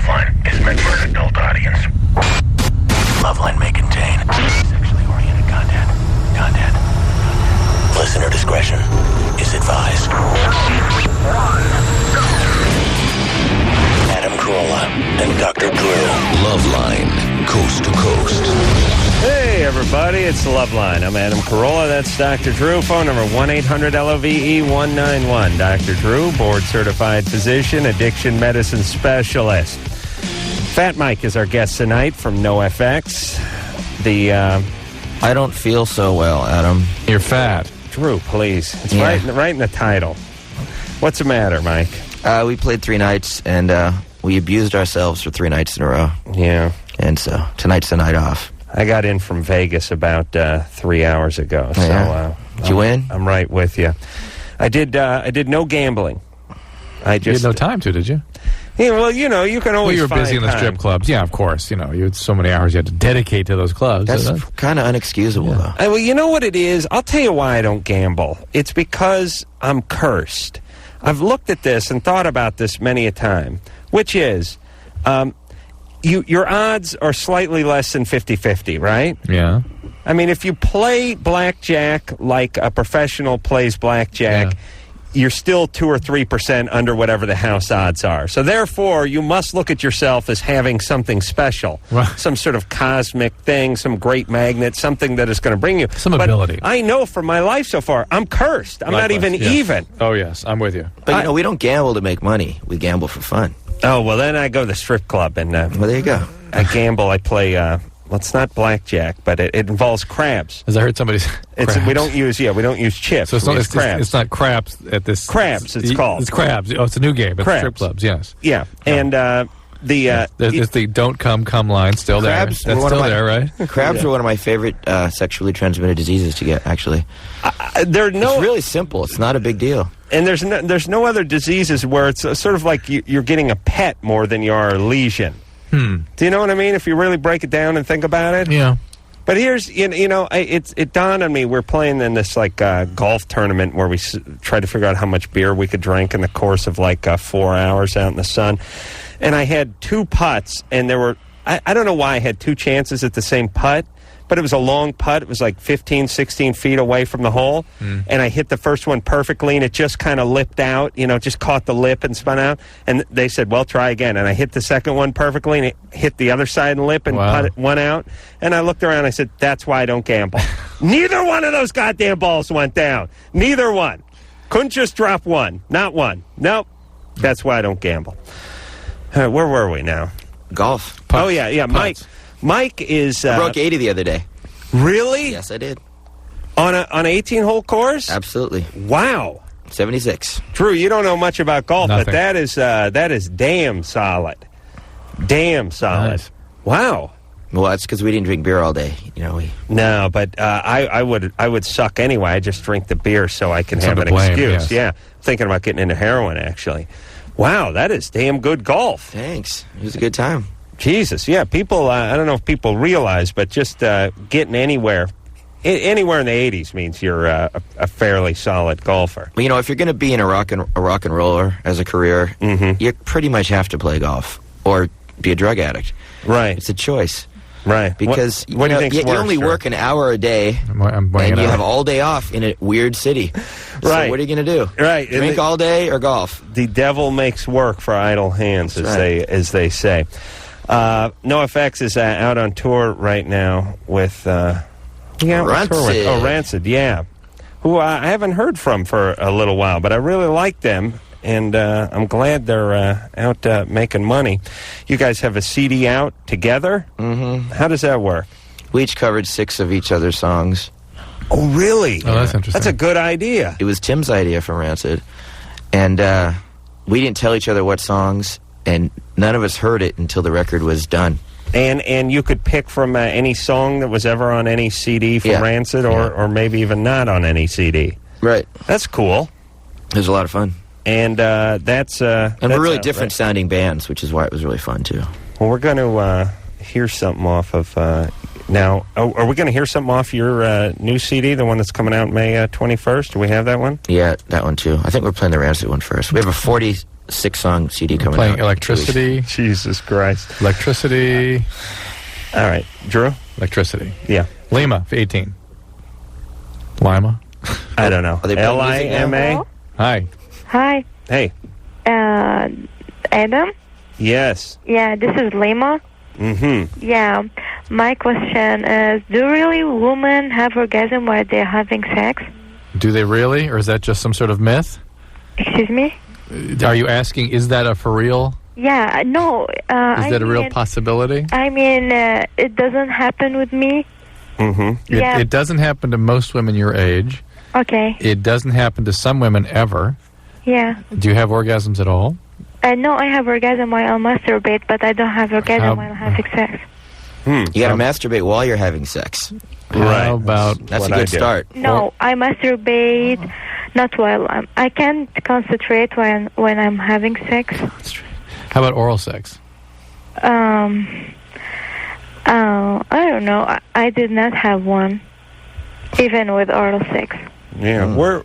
Loveline is meant for an adult audience. Loveline may contain sexually oriented content. Listener discretion is advised. Adam Carolla and Dr. Drew. Loveline, coast to coast. Hey, everybody, it's Loveline. I'm Adam Carolla. That's Dr. Drew. Phone number 1-800-LOVE-191. Dr. Drew, board-certified physician, addiction medicine specialist. Fat Mike is our guest tonight from NoFX. I don't feel so well, Adam. You're fat. Drew, please. It's right in the title. What's the matter, Mike? We played 3 nights, and we abused ourselves for 3 nights in a row. Yeah. And so tonight's the night off. I got in from Vegas about 3 hours ago. So, did you win? I'm right with you. I did no gambling. You had no time to, did you? Yeah, well, you know, you can always you were busy in the time. strip clubs. Yeah, of course. You know, you had so many hours you had to dedicate to those clubs. That's kind of unexcusable, though. Well, you know what it is? I'll tell you why I don't gamble. It's because I'm cursed. I've looked at this and thought about this many a time, which is your odds are slightly less than 50-50, right? Yeah. I mean, if you play blackjack like a professional plays blackjack, you're still 2 or 3% under whatever the house odds are. So therefore, you must look at yourself as having something special, some sort of cosmic thing, some great magnet, something that is going to bring you some ability. I know from my life so far, I'm cursed. I'm not even even. Oh, yes, I'm with you. But, we don't gamble to make money. We gamble for fun. Oh, well, then I go to the strip club, and well, there you go. I gamble. I play, well, it's not blackjack, but it involves crabs. As I heard somebody say, we don't use chips. So it's crabs. It's not craps at this. Crabs, it's called. It's crabs. Oh, it's a new game at crabs. strip clubs, yes. Yeah, and there's the don't come line still crabs there. That's still there, right? Crabs are one of my favorite sexually transmitted diseases to get, actually. It's really simple. It's not a big deal. And there's no other diseases where it's sort of like you're getting a pet more than you are a lesion. Do you know what I mean? If you really break it down and think about it. Yeah. But here's it dawned on me. We're playing in this golf tournament where we tried to figure out how much beer we could drink in the course of 4 hours out in the sun. And I had 2 putts, and there were I don't know why I had 2 chances at the same putt. But it was a long putt. It was 15, 16 feet away from the hole. And I hit the first one perfectly, and it just kind of lipped out, just caught the lip and spun out. And they said, well, try again. And I hit the second one perfectly, and it hit the other side and lip and put one out. And I looked around, and I said, that's why I don't gamble. Neither one of those goddamn balls went down. Neither one. Couldn't just drop one. Not one. Nope. That's why I don't gamble. Where were we now? Golf. Putts. Oh, yeah. Mike is... I broke 80 the other day. Really? Yes, I did. On an 18-hole course? Absolutely. Wow. 76. Drew, you don't know much about golf, Nothing. but that is damn solid. Damn solid. Nice. Wow. Well, that's because we didn't drink beer all day. No, but I would suck anyway. I just drink the beer so I can have an blame, excuse. yes. Yeah. Thinking about getting into heroin, actually. Wow, that is damn good golf. Thanks. It was a good time. Jesus, yeah, people, I don't know if people realize, but just getting anywhere in the 80s means you're a fairly solid golfer. Well, if you're going to be in a rock and roller as a career, you pretty much have to play golf or be a drug addict. Right. It's a choice. Right. Because what do you think's you worse, only work an hour a day, I'm and you have all day off in a weird city. Right. So what are you going to do? Right. Drink all day or golf? The devil makes work for idle hands, as they say. NoFX is out on tour right now with Rancid. Rancid, yeah. Who I haven't heard from for a little while, but I really like them, and I'm glad they're out making money. You guys have a CD out together? Mm-hmm. How does that work? We each covered 6 of each other's songs. Oh, really? Oh, that's interesting. That's a good idea. It was Tim's idea from Rancid, and we didn't tell each other what songs, and none of us heard it until the record was done. And you could pick from any song that was ever on any CD from Rancid, or maybe even not on any CD. Right. That's cool. It was a lot of fun. And that's... and we're really different sounding bands, which is why it was really fun, too. Well, we're going to hear something off of... now, are we going to hear something off your new CD, the one that's coming out May 21st? Do we have that one? Yeah, that one, too. I think we're playing the Rancid one first. We have a 6-song CD coming Playing out. Electricity. Jesus Christ. Electricity. All right. Drew? Electricity. Yeah. Lima, 18. Lima. I don't know. Are they playing music now? Lima? Hi. Hi, Hey. Adam? Yes. Yeah, this is Lima. Mm-hmm. Yeah, my question is, do really women have orgasm while they're having sex? Do they really, or is that just some sort of myth? Excuse me? Are you asking, is that a for real? Yeah, no. Is that a real possibility? I mean, it doesn't happen with me. Mm-hmm. Yeah. It doesn't happen to most women your age. Okay. It doesn't happen to some women ever. Yeah. Do you have orgasms at all? No, I have orgasm while I masturbate, but I don't have orgasm while having sex. You got to masturbate while you're having sex. Right. How about... That's a what I good do. start. No, I masturbate not while I can't concentrate when I'm having sex. How about oral sex? I don't know. I did not have one, even with oral sex. Yeah. We're.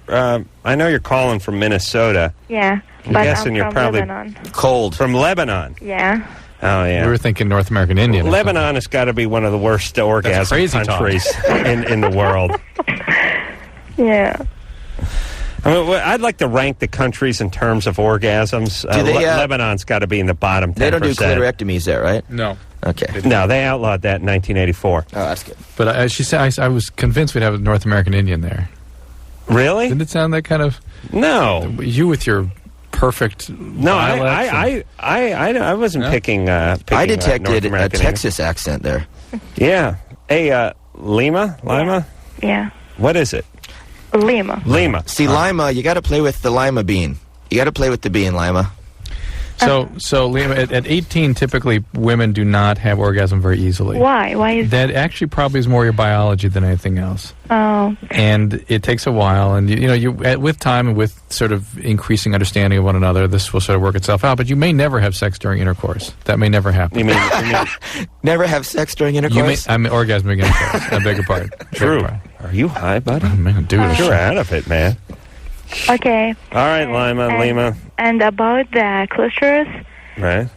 I know you're calling from Minnesota. Yeah, I'm but guessing I'm you're from probably Lebanon. Cold. from Lebanon. Yeah. Oh yeah. We were thinking North American Indian. or Lebanon has got to be one of the worst orgasm crazy talk. countries in the world. Yeah. I mean, I'd like to rank the countries in terms of orgasms. Do they, Lebanon's got to be in the bottom 10%. They don't do clitorectomies there, right? something. No. Okay. No, they outlawed that in 1984. Oh, that's good. But as she said, I was convinced we'd have a North American Indian there. Really? Didn't it sound that kind of... No. You with your perfect No, dialects I wasn't No? picking I North detected a American Texas accent there. Indian. Yeah. Hey, Lima? Yeah. What is it? Lima. Lima. See, Lima, you got to play with the Lima bean. You got to play with the bean, Lima. So Liam, at 18, typically women do not have orgasm very easily. Why? Why is That actually probably is more your biology than anything else. Oh. And it takes a while, and with time and with sort of increasing understanding of one another, this will sort of work itself out. But you may never have sex during intercourse. That may never happen. You mean Never have sex during intercourse? I'm orgasming intercourse. I beg your pardon. Drew? Are you high, buddy? Oh, man, dude. You're out of it, man. Okay. All right, Lima. And about the clitoris, Right.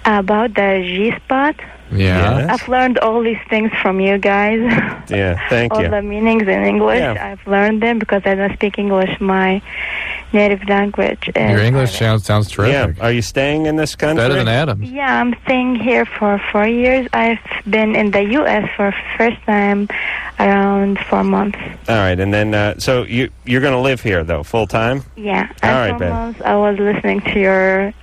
about the G-spot. Yeah. Yes. I've learned all these things from you guys. Yeah, thank all you. the meanings in English. Yeah. I've learned them because I don't speak English. My native language. Your English sounds Yeah. terrific. Are you staying in this country? Better than Adam's. Yeah, I'm staying here for 4 years. I've been in the U.S. for first time around 4 months. All right, and then so you're going to live here though, full time? Yeah. All And right, for babe. months I was listening to your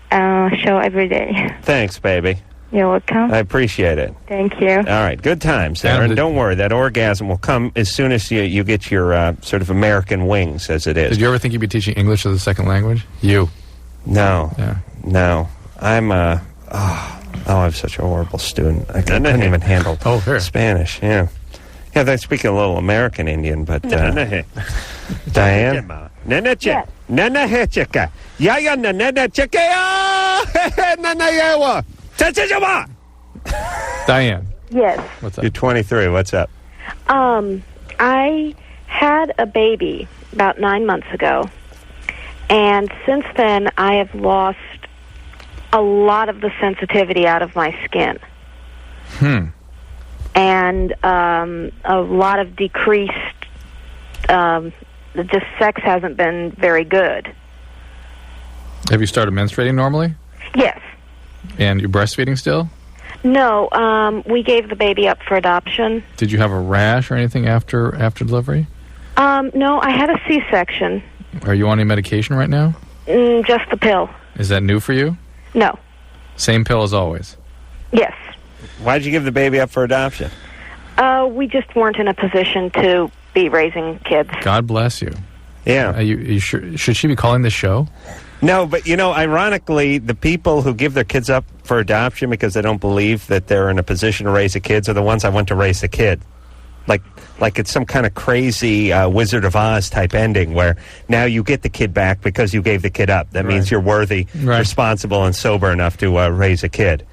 show every day. Thanks, baby. You're welcome. I appreciate it. Thank you. All right, good times there. Adam, And don't worry, that orgasm will come as soon as you get your sort of American wings, as it is. Did you ever think you'd be teaching English as a second language? You. No, Yeah. no. I'm I'm such a horrible student. I couldn't even handle Oh, here. Spanish. Yeah, they speak a little American Indian, but Diane. Yes. Nana hechika. Yaya nana chika. Nana yawa. Chachajama. Diane, Yes. what's up? You're 23. What's up? I had a baby about 9 months ago, and since then I have lost a lot of the sensitivity out of my skin. And a lot of decreased, just sex hasn't been very good. Have you started menstruating normally? Yes. And you're breastfeeding still? No, we gave the baby up for adoption. Did you have a rash or anything after delivery? No, I had a C-section. Are you on any medication right now? Just the pill. Is that new for you? No. Same pill as always? Yes. Why'd you give the baby up for adoption? We just weren't in a position to be raising kids. God bless you. Yeah. Are you sure? Should she be calling this show? No, but ironically, the people who give their kids up for adoption because they don't believe that they're in a position to raise a kid are the ones I want to raise the kid. Like it's some kind of crazy Wizard of Oz type ending where now you get the kid back because you gave the kid up. That means you're worthy, responsible, and sober enough to raise a kid.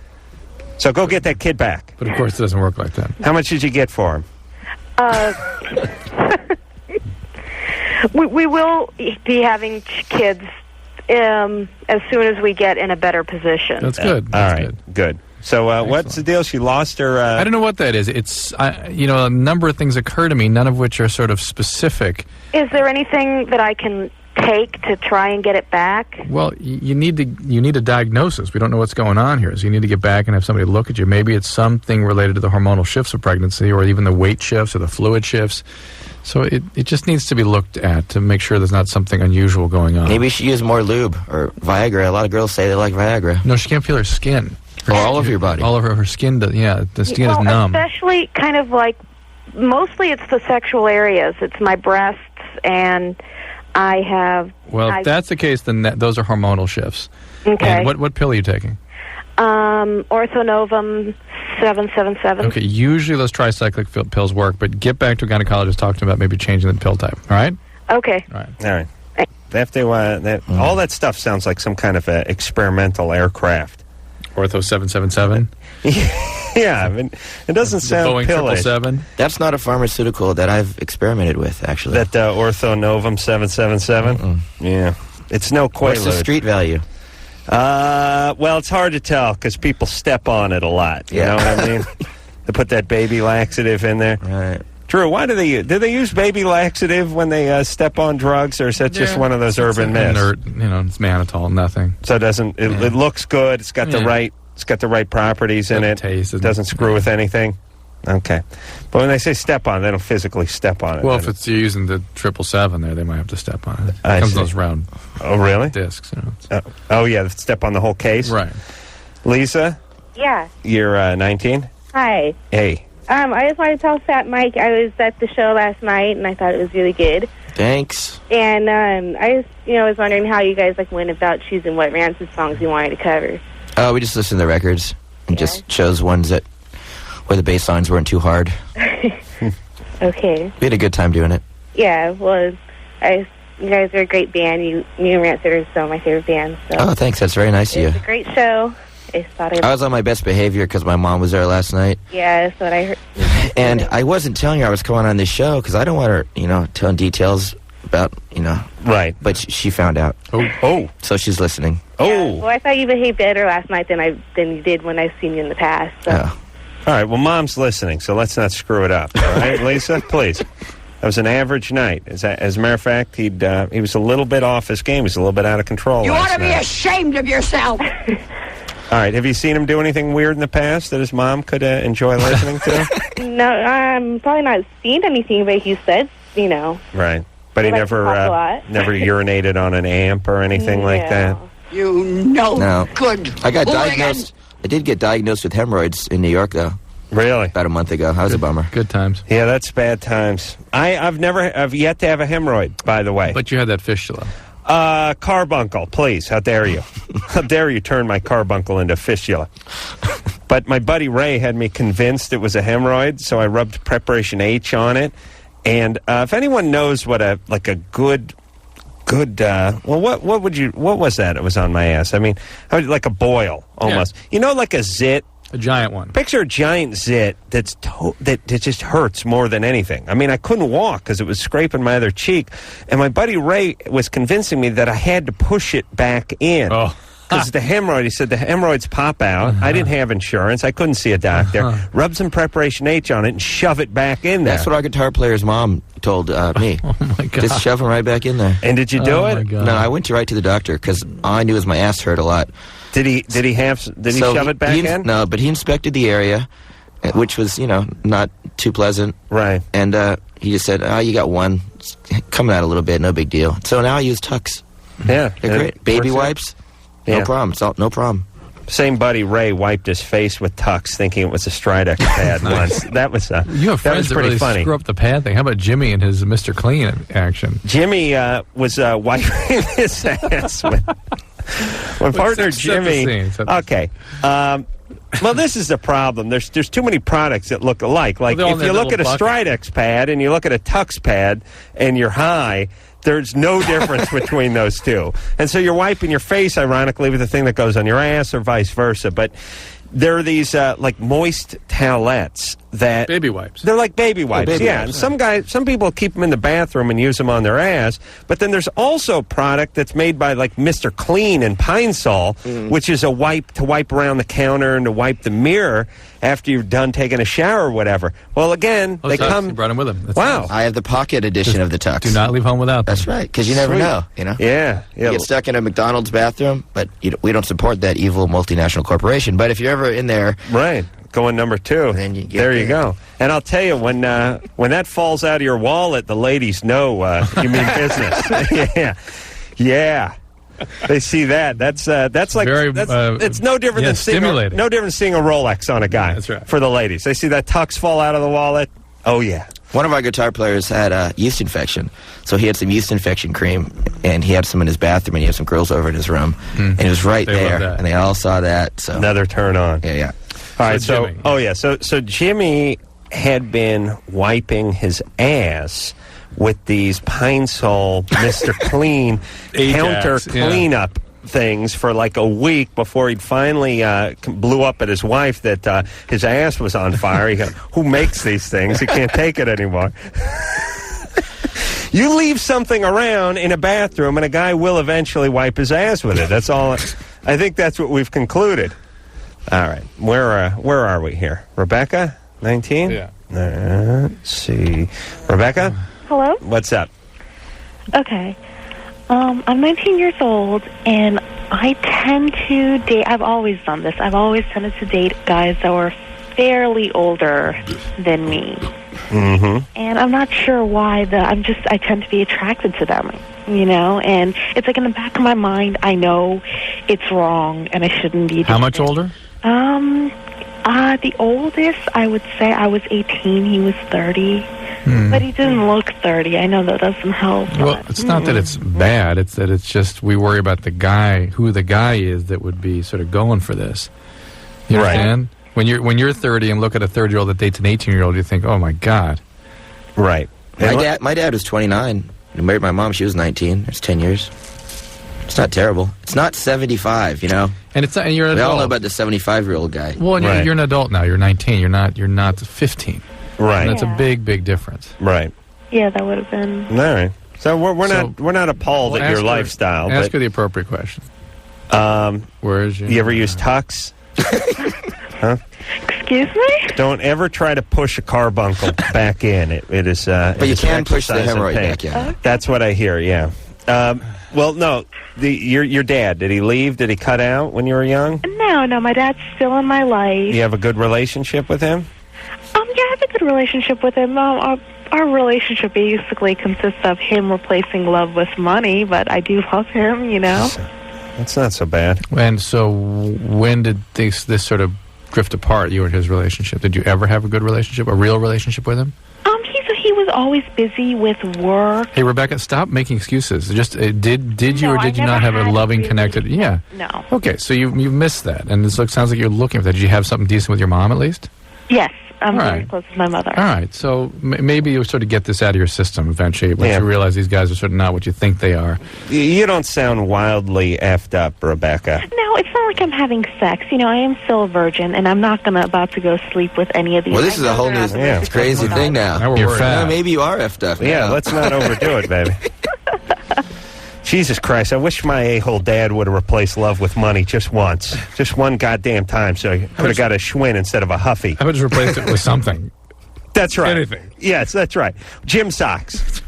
So go get that kid back. But of course it doesn't work like that. How much did you get for him? We will be having kids as soon as we get in a better position. That's good. All That's right, good. So what's the deal? She lost her... I don't know what that is. It's, a number of things occur to me, none of which are sort of specific. Is there anything that I can take to try and get it back? Well, you need a diagnosis. We don't know what's going on here, so you need to get back and have somebody look at you. Maybe it's something related to the hormonal shifts of pregnancy, or even the weight shifts or the fluid shifts. So it just needs to be looked at to make sure there's not something unusual going on. Maybe she use more lube or Viagra. A lot of girls say they like Viagra. No, she can't feel her skin. Or all over your body. All over her skin. The skin is numb. Especially kind of like, mostly it's the sexual areas. It's my breasts, and I have... Well, if that's the case, then those are hormonal shifts. Okay. And what pill are you taking? Orthonovum 777. Okay, usually those tricyclic pills work, but get back to a gynecologist, talk to him about maybe changing the pill type, all right? Okay. All right. All right. They have to, all that stuff sounds like some kind of experimental aircraft. Ortho 777? Yeah, I mean, it doesn't sound Boeing pillish. 777? That's not a pharmaceutical that I've experimented with, actually. That Orthonovum 777? Yeah. It's no Quaalude. What's the street value? Well, it's hard to tell because people step on it a lot. You know what I mean? They put that baby laxative in there. Right. Drew, why do they use baby laxative when they step on drugs, or is that just one of those urban myths? Inert, it's mannitol, nothing. So it looks good. It's got the right properties in it. Taste. It doesn't screw with anything. Okay, but when they say step on, they don't physically step on it. Well, if you're using the 777 there, they might have to step on it. It comes in those round discs. Oh yeah, step on the whole case. Right. Lisa, Yeah. you're 19. Hi. Hey. I just wanted to tell Fat Mike I was at the show last night, and I thought it was really good. Thanks. And I just, was wondering how you guys went about choosing what Rancid songs you wanted to cover. We just listen to the records and just chose ones where the bass lines weren't too hard. Okay. We had a good time doing it. Yeah, well, you guys are a great band. You and Rancid are some of my favorite bands. So. Oh, thanks. That's very nice of you. It was a great show. I was on my best behavior because my mom was there last night. Yeah, that's what I heard. And I wasn't telling her I was coming on this show because I don't want her, telling details about, Right. But she found out. Oh. So she's listening. Oh. Well, I thought you behaved better last night than you did when I've seen you in the past. So. Oh. All right, well, Mom's listening, so let's not screw it up. All right, Lisa, please. That was an average night. As a matter of fact, he was a little bit off his game. He was a little bit out of control. You last ought to be night. ashamed of yourself. All right, have you seen him do anything weird in the past that his mom could enjoy listening to? No, I'm probably not seen anything, but he said, Right, but he like to talk a lot. never urinated on an amp or anything like that? You good. I got hooligan. diagnosed. I did get diagnosed with hemorrhoids in New York, though. Really? About a month ago. That was a bummer. Good times. Yeah, that's bad times. I've yet to have a hemorrhoid, by the way. But you had that fistula. Carbuncle, please. How dare you? How dare you turn my carbuncle into fistula? But my buddy Ray had me convinced it was a hemorrhoid, so I rubbed Preparation H on it. And if anyone knows what a good what was that? It was on my ass. I mean, like a boil almost. Yeah. Like a zit. A giant one. Picture a giant zit that just hurts more than anything. I mean, I couldn't walk because it was scraping my other cheek. And my buddy Ray was convincing me that I had to push it back in. Oh. Because the hemorrhoid, he said the hemorrhoids pop out. I didn't have insurance. I couldn't see a doctor. Rub some Preparation H on it and shove it back in there. That's what our guitar player's mom told me. Oh, my God. Just shove him right back in there. And did you do it? My God. No, I went right to the doctor because all I knew was my ass hurt a lot. Did he shove it back in? No, but he inspected the area, which was, not too pleasant. Right. And he just said, you got one. It's coming out a little bit, no big deal. So now I use Tux. Yeah. They're great. Baby wipes, no Yeah. problem. No problem. Same buddy Ray wiped his face with Tux, thinking it was a Stridex pad once. That was You have friends that pretty really funny. screw up the pad thing. How about Jimmy and his Mr. Clean action? Jimmy was wiping his ass with my partner set the Jimmy. scene. Okay. Well, this is the problem. There's too many products that look alike. Like Well, they're all if in you that look at a little bucket. Stridex pad and you look at a Tux pad and you're high, there's no difference between those two. And so you're wiping your face, ironically, with the thing that goes on your ass or vice versa. But there are these like moist towelettes that Baby wipes. They're like baby wipes, baby yeah. wipes, And some people keep them in the bathroom and use them on their ass. But then there's also a product that's made by like Mr. Clean and Pine Sol, which is a wipe to wipe around the counter and to wipe the mirror after you're done taking a shower or whatever. Well, again, they Tux, come. You brought them with them. That's Wow. nice. I have the pocket edition of the Tux. Do not leave home without them. That's right, because you never Sweet. know, you know? Yeah, You yeah. get stuck in a McDonald's bathroom, but we don't support that evil multinational corporation. But if you're ever in there, Right. Going number 2. Then you get there you it. go. And I'll tell you, when that falls out of your wallet, the ladies know you mean business. Yeah. Yeah. They see that. That's like Very, it's no different than stimulating. no different than seeing a Rolex on a guy. That's right. For the ladies, they see that tux fall out of the wallet. Oh yeah. one of our guitar players had a yeast infection, so he had some yeast infection cream, and he had some in his bathroom, and he had some girls over in his room, and it was right They love there, that. and they all saw that. So Another turn on. yeah. All right, So so Jimmy. so Jimmy had been wiping his ass with these Pine Sol Mr. Clean counter Ajax, yeah. cleanup things for like a week before he'd finally blew up at his wife that his ass was on fire. He go, who makes these things? He can't take it anymore. You leave something around in a bathroom, and a guy will eventually wipe his ass with it. That's all. I think that's what we've concluded. All right, where are we here? Rebecca, 19? Yeah. Let's see. Rebecca, Hello? what's up? Okay. I'm 19 years old, and I tend to date... I've always done this. I've always tended to date guys that were fairly older than me. Mm-hmm. And I'm not sure why. I tend to be attracted to them, you know? And it's like in the back of my mind, I know it's wrong, and I shouldn't be... How much older? The oldest, I would say I was 18, he was 30. But he didn't look 30. I know that doesn't help. Well, but- it's not that it's bad. It's that it's just we worry about the guy, who the guy is that would be sort of going for this. You Right. understand? When you're 30 and look at a 30-year-old that dates an 18-year-old, you think, oh my God. Right. My dad was 29. He married my mom. She was 19. It's 10 years. It's not terrible. It's not 75. You know. And it's not, and you're an We adult. all know about the 75-year-old guy. Well, and Right. you're an adult now. You're 19. You're not 15. Right. And that's a Yeah. big difference. Right. Yeah, that would have been... All right. So we're not appalled Well, at your ask her- lifestyle, Ask but her the appropriate question. um, Where is your... you ever use tux? Excuse me? Don't ever try to push a carbuncle back in. It is. But you can push the exercise in hemorrhoid pain. back in. That's what I hear. Yeah. Well, no. Your dad, did he leave? Did he cut out when you were young? No, my dad's still in my life. You have a good relationship with him? Yeah, I have a good relationship with him. Our relationship basically consists of him replacing love with money, but I do love him, you know? That's not so bad. And so when did this sort of drift apart, you and his relationship? Did you ever have a good relationship, a real relationship with him? He was always busy with work. Hey, Rebecca, stop making excuses. Just did you No, or I did you never not have had a a loving, really- connected? Yeah. No. Okay, so you missed that, and this sounds like you're looking for that. Did you have something decent with your mom at least? Yes, I'm All very right. close with my mother. All right, so maybe you'll sort of get this out of your system eventually once Yeah. you realize these guys are sort of not what you think they are. You don't sound wildly effed up, Rebecca. No, it's not like I'm having sex. You know, I am still a virgin, and I'm not about to go sleep with any of these. Well, this is a whole new Yeah. crazy thing now. Now we're You're worried. fat. Yeah, maybe you are effed up. Yeah, now. let's not overdo it, baby. Jesus Christ, I wish my a-hole dad would have replaced love with money just once. Just one goddamn time, so he could have got a Schwinn instead of a Huffy. I would just replace it with something. That's right. Anything. Yes, that's right. Gym socks.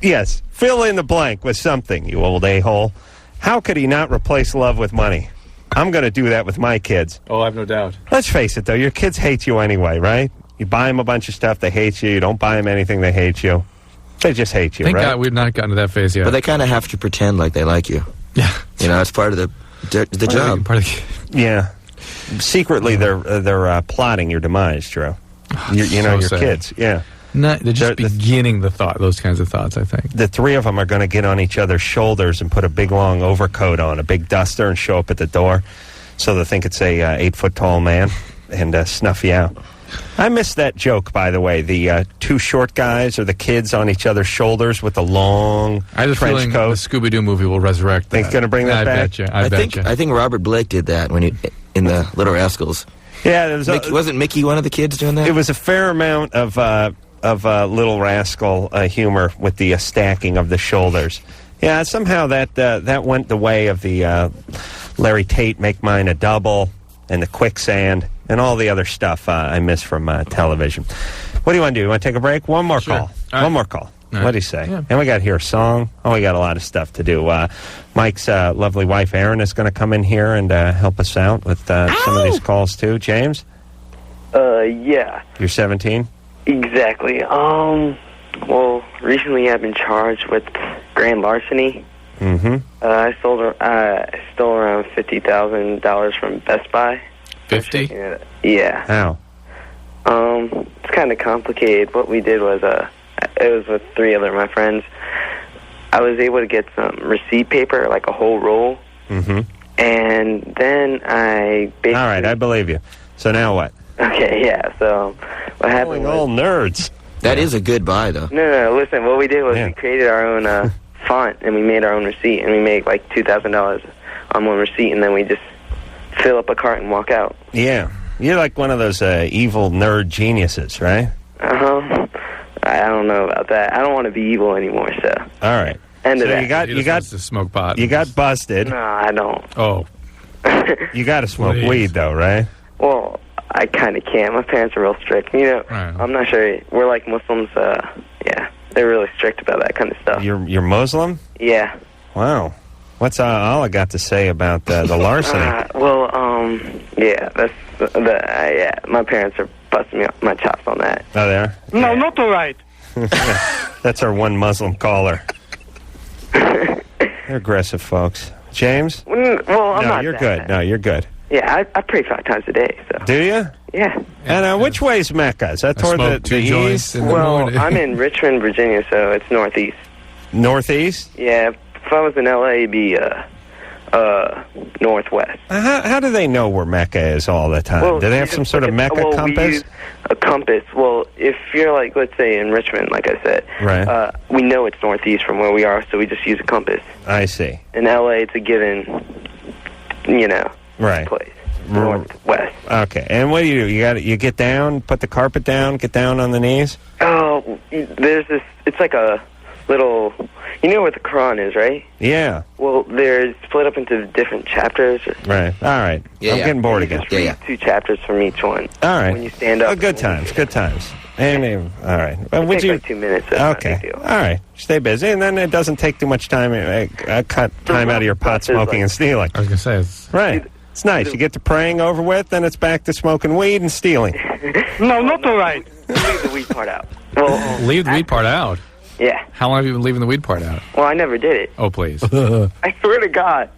Yes, fill in the blank with something, you old a-hole. How could he not replace love with money? I'm going to do that with my kids. Oh, I have no doubt. Let's face it, though, your kids hate you anyway, right? You buy them a bunch of stuff, they hate you. You don't buy them anything, they hate you. They just hate you, Thank right? God we've not gotten to that phase yet. But they kind of have to pretend like they like you. yeah. You know, it's part of the job. Part of the, Yeah. Secretly, they're plotting your demise, Drew. You know, so your sad. kids. Yeah. they're just The- beginning those kinds of thoughts, I think. The three of them are going to get on each other's shoulders and put a big, long overcoat on, a big duster, and show up at the door so they think it's a 8-foot-tall man and snuff you out. I missed that joke, by the way. The two short guys or the kids on each other's shoulders with the long I have a trench feeling coat. the Scooby-Doo movie will resurrect that. Think it's gonna bring that I back? Bet you. I bet think you. I think Robert Blake did that when in the Little Rascals. Yeah, there was Wasn't Mickey one of the kids doing that? it was a fair amount of Little Rascal humor with the stacking of the shoulders. Yeah, somehow that went the way of the Larry Tate Make Mine a Double and the Quicksand and all the other stuff I miss from television. What do you want to do? You want to take a break? One more call. One more call. What do you say? Yeah. And we got here a song. Oh, we got a lot of stuff to do. Mike's lovely wife, Erin, is going to come in here and help us out with some of these calls, too. James? Yeah. You're 17? Exactly. Well, recently I've been charged with grand larceny. Mm-hmm. I stole around $50,000 from Best Buy. 50? Yeah. How? It's kind of complicated. What we did was, it was with 3 other my friends. I was able to get some receipt paper, like a whole roll. Mm-hmm. And then I basically... All right, I believe you. So now what? Okay, yeah. So what happened was... all nerds. That is a good buy, though. No, listen, what we did was we created our own font, and we made our own receipt, and we made like $2,000 on one receipt, and then we just fill up a cart and walk out. Yeah. You're like one of those evil nerd geniuses, right? Uh-huh. I don't know about that. I don't want to be evil anymore, so... All right. End of So that. you got to smoke pot. You got busted. No, I don't. Oh. You got to smoke Please. weed, though, right? Well, I kind of can't. My parents are real strict. You know, Right. I'm not sure. We're like Muslims. Yeah, they're really strict about that kind of stuff. You're Muslim? Yeah. Wow. What's Allah got to say about the larceny? Yeah, that's yeah. My parents are busting me up my chops on that. Oh, there? No, not all right. That's our one Muslim caller. They're aggressive folks. James? Well, I'm no, not. you're that good. bad. No, you're good. Yeah, I pray 5 times a day. So. Do you? Yeah. And which way is Mecca? Is that I toward smoked the 2 joints east? in the Well, morning. I'm in Richmond, Virginia, so it's northeast. Northeast? Yeah, if I was in LA, it'd be northwest. How do they know where Mecca is all the time? Well, do they you have some just sort look of at- Mecca well, compass? We use a compass. Well, if you're like, let's say in Richmond, like I said, Right. We know it's northeast from where we are, so we just use a compass. I see. In LA, it's a given, Right. place. Northwest. Okay. And what do? You get down, put the carpet down, get down on the knees? Oh, there's this, it's like a little, you know where the Quran is, right? Yeah. Well, they're split up into different chapters. Right. All right. I'm getting bored again. Just read 2 chapters from each one. All right. When you stand up. Good times. Good times. And all right. It Would takes you? like 2 minutes. So it's not a Okay. big deal. All right. Stay busy, and then it doesn't take too much time. Cut time out of your pot smoking and stealing. I was going to say, it's... Right. It's nice. You get the praying over with, then it's back to smoking weed and stealing. No, not all right. Leave the weed part out. Well, leave the weed part out. Yeah. How long have you been leaving the weed part out? Well, I never did it. Oh, please. I swear to God.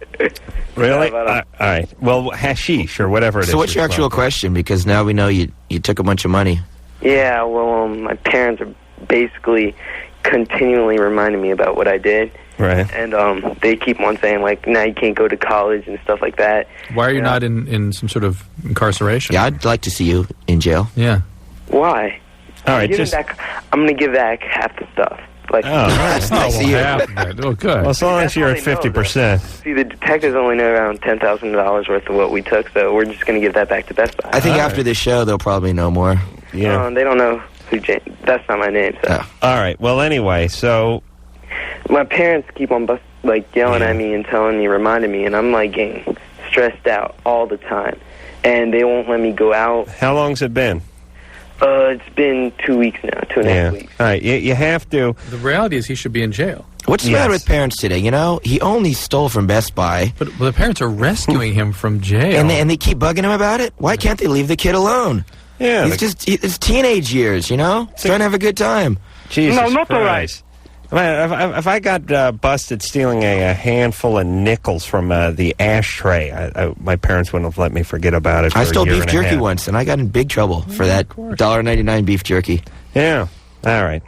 Really? Yeah, but, All right. Well, hashish or whatever it is. So what's your you're actual smoking. question? Because now we know you took a bunch of money. Yeah, well, my parents are basically continually reminding me about what I did. Right. And they keep on saying, like, now you can't go to college and stuff like that. Why are you not in some sort of incarceration? Yeah, I'd like to see you in jail. Yeah. Why? All right, I'm just... going to give back half the stuff. Like, nice Oh, to see you. half of it. Oh, good. Well, as long as That's you're all at they know, 50%. See, the detectives only know around $10,000 worth of what we took, so we're just going to give that back to Best Buy. I think All after right. this show, they'll probably know more. Yeah. They don't know who James... That's not my name, so... Oh. All right. Well, anyway, so... My parents keep on yelling at me and telling me, reminding me, and I'm like getting stressed out all the time. And they won't let me go out. How long's it been? It's been 2 weeks now, 2.5 weeks. All right. You have to... The reality is he should be in jail. What's the Yes. matter with parents today? You know, he only stole from Best Buy, But the parents are rescuing him from jail. and they keep bugging him about it. Why can't they leave the kid alone? Yeah. It's teenage years, you know? He's trying to have a good time. Jesus No, not all Christ. Man, if I got busted stealing a handful of nickels from the ashtray, my parents wouldn't have let me forget about it for I a stole year beef and a jerky half. once, and I got in big trouble for that $1.99 beef jerky. Yeah. All right.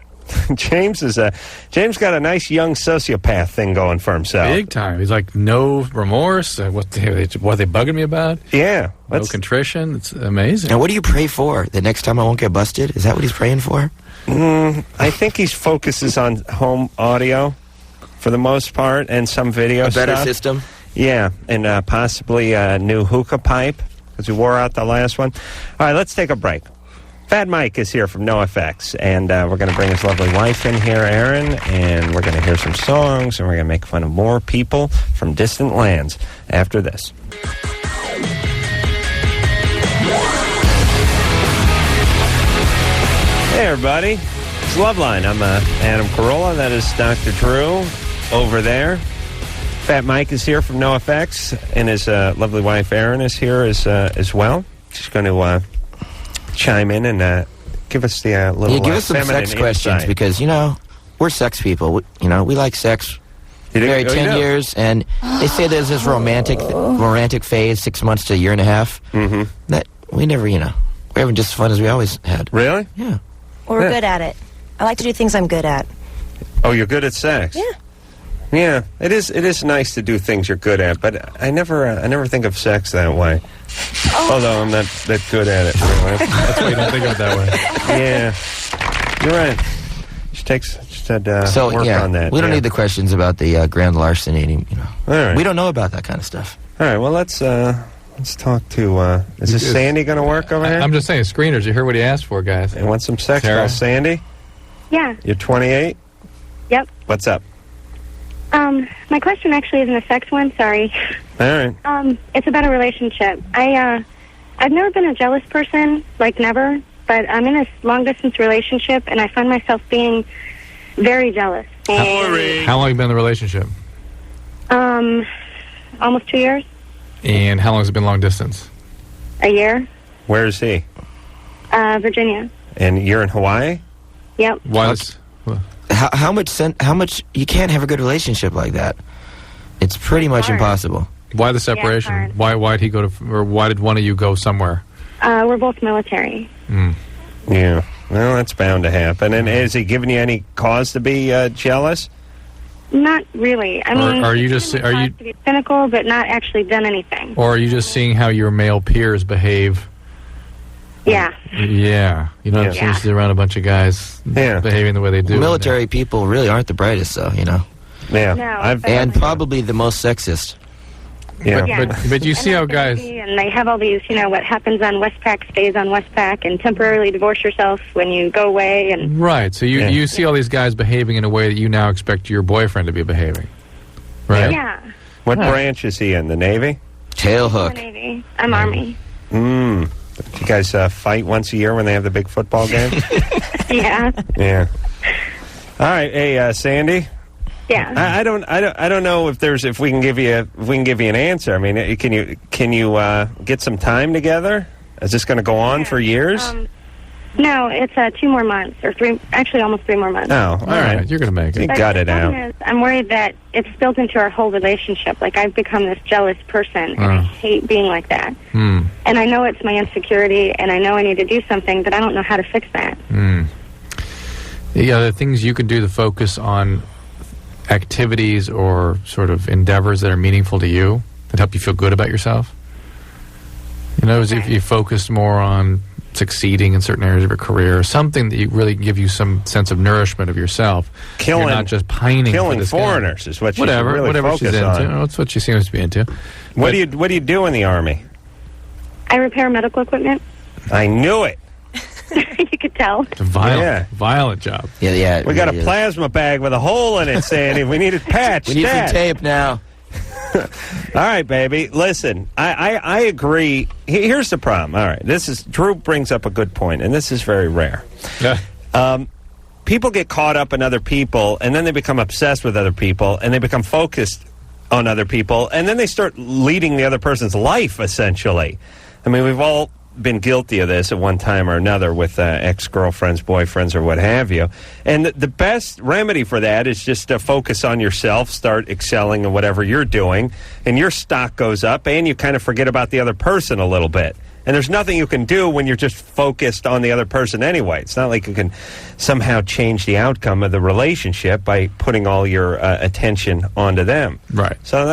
James got a nice young sociopath thing going for himself. Big time. He's like, no remorse. What are they bugging me about? Yeah. No contrition. It's amazing. Now, what do you pray for? The next time I won't get busted? Is that what he's praying for? I think he focuses on home audio for the most part and some video A better stuff. system? Yeah, and possibly a new hookah pipe. because we wore out the last one. All right, let's take a break. Fat Mike is here from NoFX, and we're going to bring his lovely wife in here, Erin, and we're going to hear some songs, and we're going to make fun of more people from distant lands after this. Hey, everybody. It's Loveline. I'm Adam Carolla. That is Dr. Drew over there. Fat Mike is here from NoFX, and his lovely wife, Erin, is here as well. She's going to chime in and give us the little give us some sex insight. questions, because, we're sex people. We like sex. Married 10 years, and they say there's this romantic phase, 6 months to a year and a half. Mm-hmm. That we never, we're having just as fun as we always had. Really? Yeah. Well, we're good at it. I like to do things I'm good at. Oh, you're good at sex? Yeah. Yeah, it is nice to do things you're good at, but I never think of sex that way. Although I'm not that good at it. Really. That's why you don't think of it that way. Yeah, you're right. She said work on that. We don't need the questions about the grand larceny. All right. We don't know about that kind of stuff. All right. Well, let's talk to. Is this Sandy going to work over here? I'm just saying, screeners. You heard what he asked for, guys. And want some sex, Sarah? Sandy? Yeah. You're 28. Yep. What's up? My question actually isn't a sex one. Sorry. All right. It's about a relationship. I've never been a jealous person, like never. But I'm in a long-distance relationship, and I find myself being very jealous. And, How long have you been in the relationship? almost 2 years. And how long has it been long distance? A year. Where is he? Virginia. And you're in Hawaii? Yep. How much you can't have a good relationship like that. It's pretty much impossible. Why the separation? Yeah, why did he go to, or why did one of you go somewhere? We're both military. Yeah. Well, that's bound to happen. And has he given you any cause to be jealous? Not really. I mean, are you just to be cynical, but not actually done anything. Or are you just seeing how your male peers behave? Yeah. Yeah. It seems to be around a bunch of guys behaving the way they do. Military people really aren't the brightest, though. Yeah. No, and probably the most sexist. Yeah. But you see how guys... And they have all these, what happens on Westpac stays on Westpac, and temporarily divorce yourself when you go away. And Right. So you see all these guys behaving in a way that you now expect your boyfriend to be behaving. Right? Yeah. What branch is he in? The Navy? Tailhook. Navy. I'm Army. You guys fight once a year when they have the big football game? Yeah. Yeah. All right. Hey, Sandy. Yeah. I don't know if we can give you an answer. I mean, can you get some time together? Is this going to go on for years? No, it's 2 more months, or 3, actually almost 3 more months. Oh, all right. You're going to make it. You got it out. Is, I'm worried that it's built into our whole relationship. Like, I've become this jealous person, and I hate being like that. And I know it's my insecurity, and I know I need to do something, but I don't know how to fix that. Yeah, the things you could do to focus on activities or sort of endeavors that are meaningful to you, that help you feel good about yourself. If you focused more on succeeding in certain areas of your career, something that you really give you some sense of nourishment of yourself. You're not just pining killing for this foreigners guy. is what she's really whatever she's focused into. on. That's what she seems to be into. What do you do in the Army? I repair medical equipment. I knew it. You could tell. It's a violent job. Yeah. We got a plasma bag with a hole in it, Sandy. We need it patched. We need some tape now. All right, baby. Listen, I agree. Here's the problem. All right, Drew brings up a good point, and this is very rare. People get caught up in other people, and then they become obsessed with other people, and they become focused on other people, and then they start leading the other person's life, essentially. I mean, we've all been guilty of this at one time or another with ex-girlfriends, boyfriends, or what have you. And the best remedy for that is just to focus on yourself, start excelling in whatever you're doing, and your stock goes up, and you kind of forget about the other person a little bit. And there's nothing you can do when you're just focused on the other person anyway. It's not like you can somehow change the outcome of the relationship by putting all your attention onto them. Right. So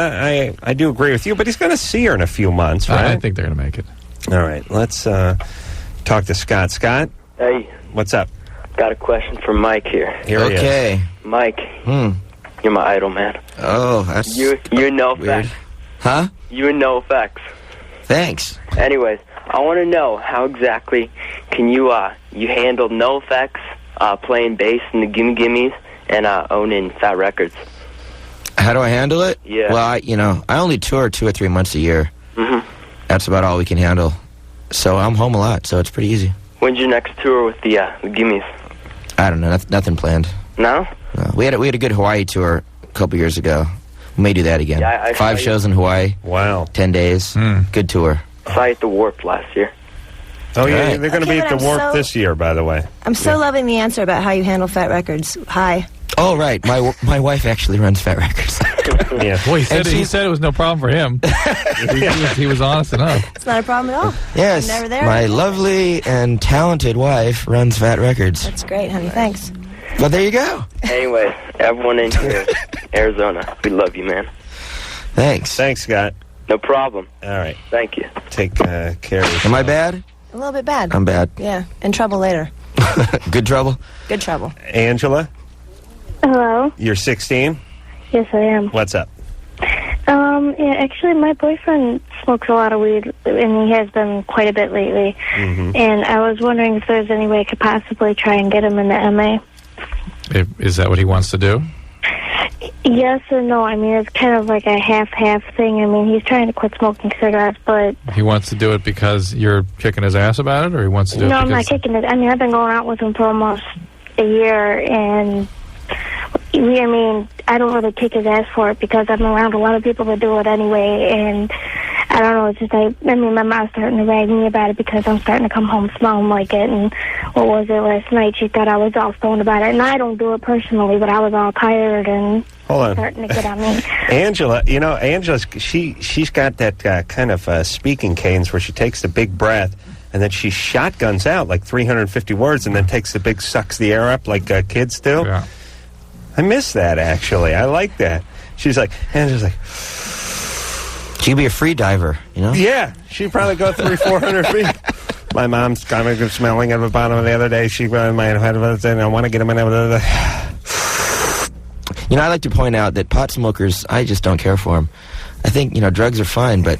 I do agree with you, but he's going to see her in a few months, right? I think they're going to make it. All right, let's talk to Scott. Scott? Hey. What's up? Got a question for Mike here. Here he is. Mike, you're my idol, man. Oh, that's You're no weird. effects. Huh? You're no effects. Thanks. Anyways, I want to know how exactly can you handle no effects, playing bass in the Gimme Gimmes, and owning Fat Records? How do I handle it? Yeah. Well, I only tour 2 or 3 months a year. Mm-hmm. That's about all we can handle. So I'm home a lot, so it's pretty easy. When's your next tour with the Gimmes? I don't know. Nothing planned. No? No. We had a good Hawaii tour a couple years ago. We may do that again. Yeah, I 5 shows in Hawaii. Wow. 10 days. Good tour. I saw you at the Warp last year. Oh, yeah, Right. they're going to be at the Warp this year, by the way. I'm so loving the answer about how you handle Fat Records. Hi. Oh, right. My wife actually runs Fat Records. Yeah. Well, he said it was no problem for him. he was honest enough. It's not a problem at all. Yes. I'm never there. My lovely and talented wife runs Fat Records. That's great, honey. Thanks. Well, there you go. Anyways, everyone in here, Arizona, we love you, man. Thanks. Thanks, Scott. No problem. All right. Thank you. Take care of yourself. Am I bad? A little bit bad. I'm bad. Yeah. In trouble later. Good trouble? Good trouble. Angela, Hello. you're 16. Yes, I am. What's up? Yeah, actually, my boyfriend smokes a lot of weed, and he has been quite a bit lately. Mm-hmm. And I was wondering if there's any way I could possibly try and get him in the MA. Is that what he wants to do? Yes and no. I mean, it's kind of like a half-half thing. I mean, he's trying to quit smoking cigarettes, but... He wants to do it because you're kicking his ass about it, or he wants to do it No, because... I'm not kicking it. I mean, I've been going out with him for almost a year, and... I mean, I don't really kick his ass for it because I'm around a lot of people that do it anyway, and I don't know, it's just, I mean, my mom's starting to rag me about it because I'm starting to come home smelling like it, and what was it last night? She thought I was all stoned about it, and I don't do it personally, but I was all tired and starting to get on me. Angela, Angela's, she's got that kind of speaking cadence where she takes the big breath, and then she shotguns out like 350 words, and then takes the big sucks the air up like kids do. Yeah. I miss that, actually. I like that. She's like, Angela's like... She'd be a free diver, you know? Yeah, she'd probably go 300-400 feet. My mom's kind of smelling at the bottom the other day. She might have had I want to get him in there. You know, I like to point out that pot smokers, I just don't care for them. I think, drugs are fine, but,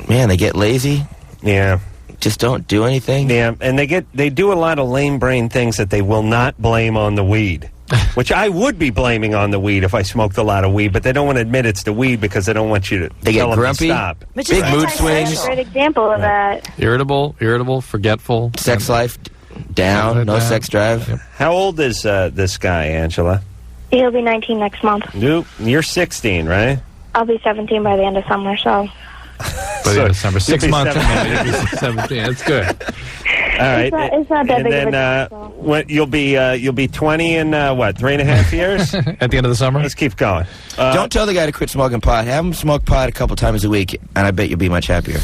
man, they get lazy. Yeah. Just don't do anything. Yeah, and they do a lot of lame brain things that they will not blame on the weed. Which I would be blaming on the weed if I smoked a lot of weed, but they don't want to admit it's the weed because they don't want you to They tell get them grumpy, to stop. big mood swings. That's a great example of that. Irritable, forgetful. Sex life down, no sex drive. Yep. How old is this guy, Angela? He'll be 19 next month. Nope. You're 16, right? I'll be 17 by the end of summer, so... By the end of December. 6 you'll be months. 17. You'll be 17. That's good. All right. It's not that and big then, of a deal, so. what, you'll be 20 in, 3.5 years? At the end of the summer? Let's keep going. Don't tell the guy to quit smoking pot. Have him smoke pot a couple times a week, and I bet you'll be much happier.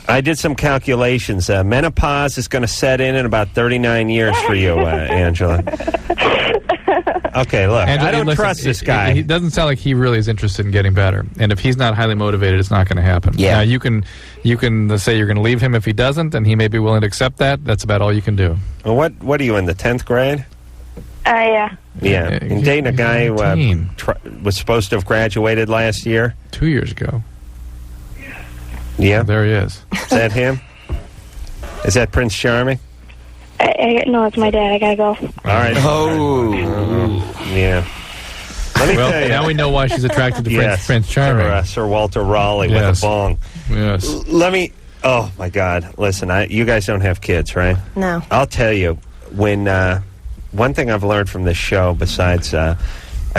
I did some calculations. Menopause is going to set in about 39 years for you, Angela. Okay, look, Angela, I don't listen, trust this guy. He doesn't sound like he really is interested in getting better. And if he's not highly motivated, it's not going to happen. Yeah. Now, you can say you're going to leave him if he doesn't, and he may be willing to accept that. That's about all you can do. Well, what are you in the 10th grade? Yeah. Yeah, and dating a guy who was supposed to have graduated last year. 2 years ago. Yeah, there he is. Is that him? Is that Prince Charming? No, it's my dad. I gotta go. All right. Oh. Yeah. Let me tell you. Now we know why she's attracted to Yes, Prince Charming. Sir Walter Raleigh Yes. with a bong. Yes. Let me... Oh, my God. Listen, you guys don't have kids, right? No. I'll tell you, when... one thing I've learned from this show, besides I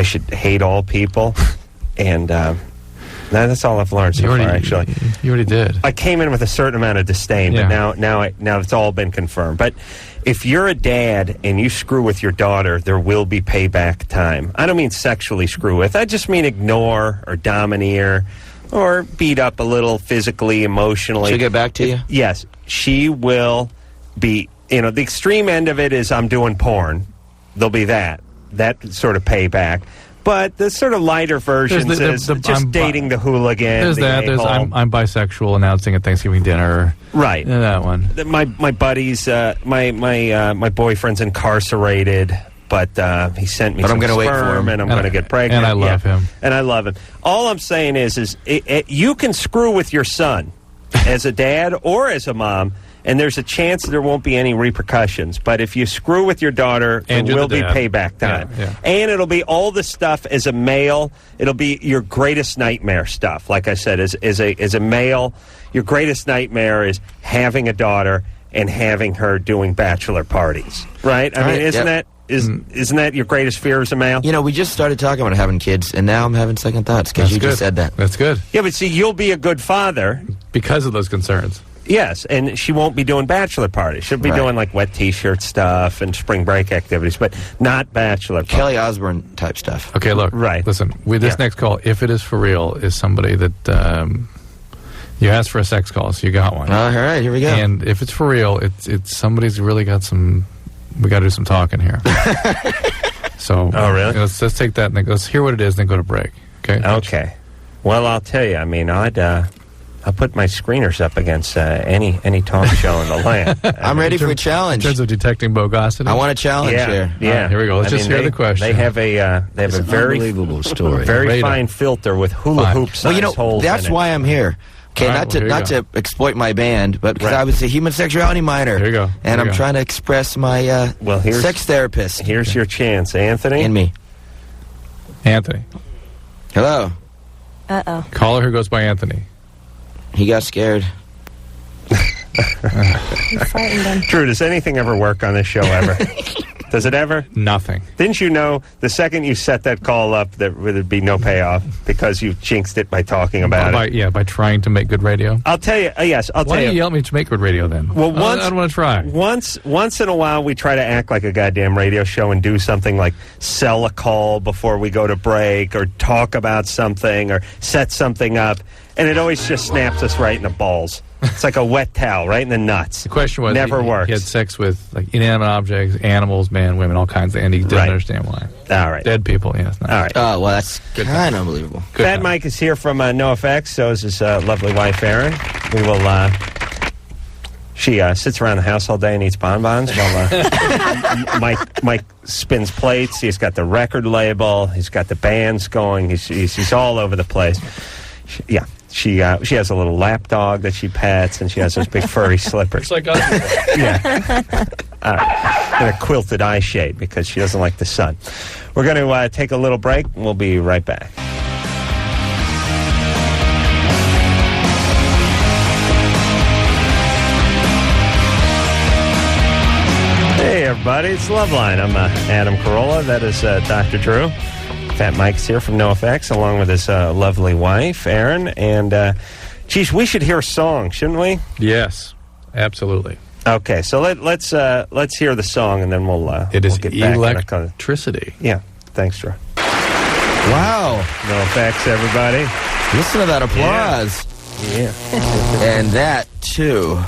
should hate all people, and that's all I've learned so far, actually. You already did. I came in with a certain amount of disdain, but now it's all been confirmed. But if you're a dad and you screw with your daughter, there will be payback time. I don't mean sexually screw with. I just mean ignore or domineer or beat up a little physically, emotionally. She'll get back to you? Yes. She will be, the extreme end of it is I'm doing porn. There'll be that sort of payback. But the sort of lighter versions is just dating the hooligan. There's that. There's I'm bisexual announcing at Thanksgiving dinner. Right. That one. My buddies, my boyfriend's incarcerated, but he sent me some sperm, and I'm going to get pregnant. And I love him. And I love him. All I'm saying is you can screw with your son. as a dad or as a mom, and there's a chance there won't be any repercussions. But if you screw with your daughter, And there you're will the be dad. payback time. Yeah. And it'll be all the stuff as a male. It'll be your greatest nightmare stuff. Like I said, as a male, your greatest nightmare is having a daughter and having her doing bachelor parties. Right? I mean, isn't that your greatest fear as a male? You know, we just started talking about having kids, and now I'm having second thoughts because you just said that. That's good. Yeah, but see, you'll be a good father. Because of those concerns. Yes, and she won't be doing bachelor parties. She'll be doing like wet T-shirt stuff and spring break activities, but not bachelor parties. Kelly Osbourne type stuff. Okay, look. Right. Listen, with this next call, if it is for real, is somebody that you asked for a sex call, so you got one. All right, here we go. And if it's for real, it's somebody's really got some. We got to do some talking here. So, really? Let's take that. And let's hear what it is, then go to break. Okay. Okay. Well, I'll tell you. I mean, I'll put my screeners up against any talk show in the land. I'm ready for a challenge. In terms of detecting bogosity, I want a challenge here. Yeah. All right, here we go. Let's just hear the question. They have a very unbelievable story. very fine filter with hula hoop size Well, you know, holes. that's in it. why I'm here. Okay, All right, not to exploit my band, but because I was a human sexuality minor. Here you go. And I'm trying to express my sex therapist. Here's your chance, Anthony. In me. Anthony. Hello. Uh-oh. Caller who goes by Anthony. He got scared. You frightened him. Drew, does anything ever work on this show ever? Does it ever? Nothing. Didn't you know the second you set that call up that there'd be no payoff because you jinxed it by talking about it? Yeah, by trying to make good radio. I'll tell you. Yes, I'll Why tell do you. you yell at me to make good radio then? Well, I don't want to try. Once in a while, we try to act like a goddamn radio show and do something like sell a call before we go to break, or talk about something, or set something up, and it always just snaps us right in the balls. It's like a wet towel, right in the nuts. The question was, never works. He had sex with like inanimate objects, animals, men, women, all kinds of, and he didn't understand why. All right. Dead people, yes. All right. Oh, well, that's kind of unbelievable. Fat Mike is here from NoFX, so is his lovely wife, Erin. We will, she sits around the house all day and eats bonbons while Mike spins plates. He's got the record label. He's got the bands going. He's all over the place. She has a little lap dog that she pets, and she has those big furry slippers. It's like us. Yeah. And a quilted eye shade because she doesn't like the sun. We're going to take a little break, and we'll be right back. Hey, everybody. It's Loveline. I'm Adam Carolla. That is Dr. Drew. Fat Mike's here from NoFX, along with his lovely wife, Erin. And, geez, we should hear a song, shouldn't we? Yes, absolutely. Okay, so let's hear the song, and then we'll It is get back. Electricity. Yeah, thanks, Drew. Wow. NoFX, everybody. Listen to that applause. Yeah. And that, too.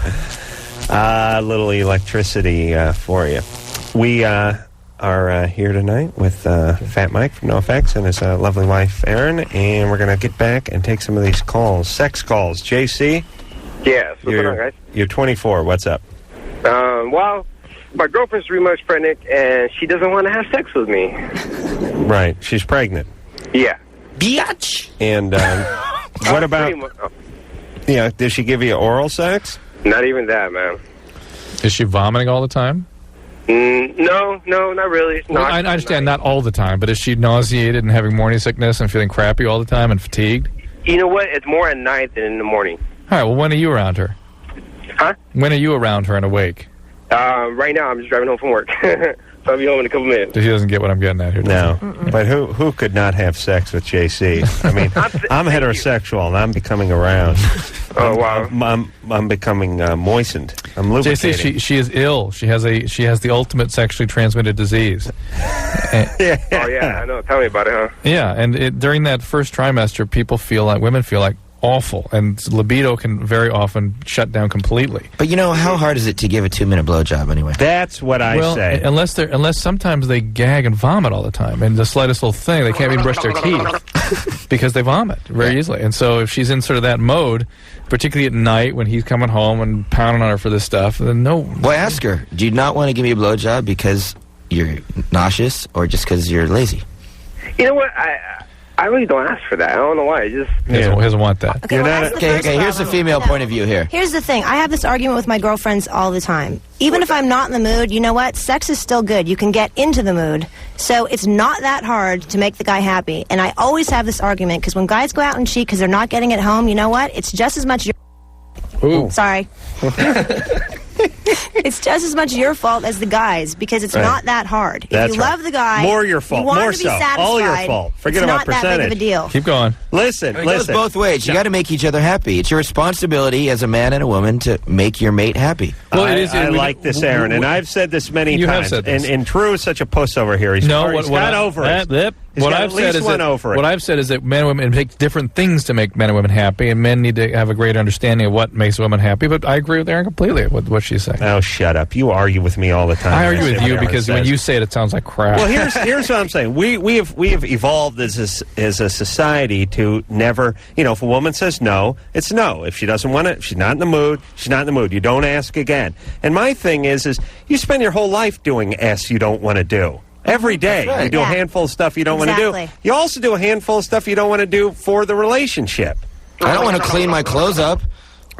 A little electricity for you. We are here tonight with Fat Mike from NoFX and his lovely wife, Erin, and we're going to get back and take some of these calls. Sex calls. JC? Yes. What's going on, guys? You're 24. What's up? Well, my girlfriend's 3 months pregnant, and she doesn't want to have sex with me. Right. She's pregnant. Yeah. Biatch. And what about... Yeah, did she give you oral sex? Not even that, man. Is she vomiting all the time? No, not really. Well, I understand not all the time, but is she nauseated and having morning sickness and feeling crappy all the time and fatigued? You know what? It's more at night than in the morning. All right, well, when are you around her? Huh? When are you around her and awake? Right now, I'm just driving home from work. So I'll be home in a couple minutes. She doesn't get what I'm getting at here. No. But who could not have sex with JC? I mean, I'm heterosexual, and I'm becoming around. Oh, wow. I'm becoming moistened. I'm lubricating. JC, she is ill. She has the ultimate sexually transmitted disease. Yeah. Oh, yeah, I know. Tell me about it, huh? Yeah, and during that first trimester, women feel like awful, and libido can very often shut down completely. But you know, how hard is it to give a 2-minute blowjob anyway? That's what I say. Unless sometimes they gag and vomit all the time, and the slightest little thing, they can't even brush their teeth because they vomit very easily. And so if she's in sort of that mode, particularly at night when he's coming home and pounding on her for this stuff, then no. Well, ask her, do you not want to give me a blowjob because you're nauseous or just because you're lazy? You know what? I really don't ask for that. I don't know why. He doesn't want that. Okay, here's the female point of view here. Here's the thing. I have this argument with my girlfriends all the time. Even if I'm not in the mood, you know what? Sex is still good. You can get into the mood. So it's not that hard to make the guy happy. And I always have this argument because when guys go out and cheat because they're not getting it home, you know what? It's just as much your... Ooh. Sorry. It's just as much your fault as the guy's because it's not that hard. That's if you love the guy, more your fault. you want More him to be so. satisfied, All your fault. Forget it's about not percentage. that big of a deal. Keep going. Listen. It goes both ways. You got to make each other happy. It's your responsibility as a man and a woman to make your mate happy. Well, I like this, Aaron, and I've said this many You times. have said this. And Drew is such a puss over here. He's got over it. He's What got I've at least said is one that over it. what I've said is that men and women take different things to make men and women happy, and men need to have a greater understanding of what makes women happy. But I agree with Aaron completely with what she's saying. Oh, shut up! You argue with me all the time. I argue with you Aaron because says. when you say it, it sounds like crap. Well, here's what I'm saying. We have evolved as a society to never, if a woman says no, it's no. If she doesn't want it, if she's not in the mood, she's not in the mood. You don't ask again. And my thing is you spend your whole life doing S you don't want to do. Every day. Right. You do a handful of stuff you don't want to do. You also do a handful of stuff you don't want to do for the relationship. I don't want to clean my clothes up.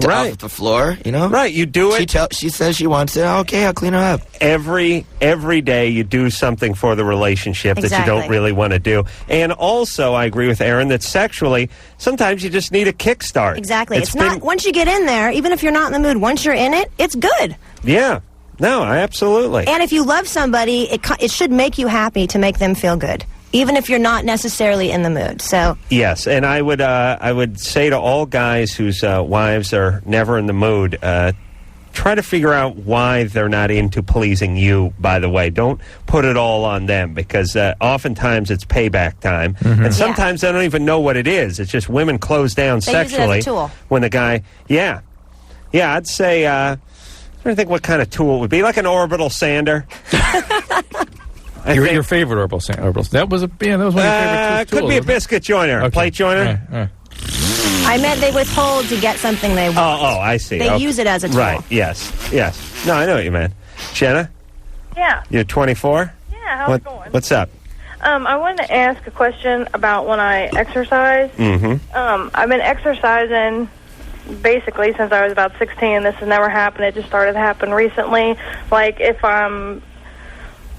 Off the floor, Right, you do it. She says she wants it. Okay, I'll clean her up. Every day you do something for the relationship that you don't really want to do. And also, I agree with Aaron that sexually, sometimes you just need a kickstart. Exactly. It's not, once you get in there, even if you're not in the mood, once you're in it, it's good. Yeah. No, absolutely. And if you love somebody, it should make you happy to make them feel good, even if you're not necessarily in the mood. So yes, and I would say to all guys whose wives are never in the mood, try to figure out why they're not into pleasing you. By the way, don't put it all on them because oftentimes it's payback time, and sometimes they don't even know what it is. It's just women close down sexually use it as a tool. when the guy. Yeah, I'd say. I don't think what kind of tool it would be, like an orbital sander. Your favorite orbital sander. That was one of your favorite tools. Could be a biscuit joiner, a plate joiner. I meant they withhold to get something they want. Oh, I see. They use it as a tool. Right, yes. No, I know what you meant. Jenna? Yeah. You're 24? Yeah, how's it going? What's up? I wanted to ask a question about when I exercise. I've been exercising basically since I was about 16. This has never happened. It just started to happen recently. Like if I'm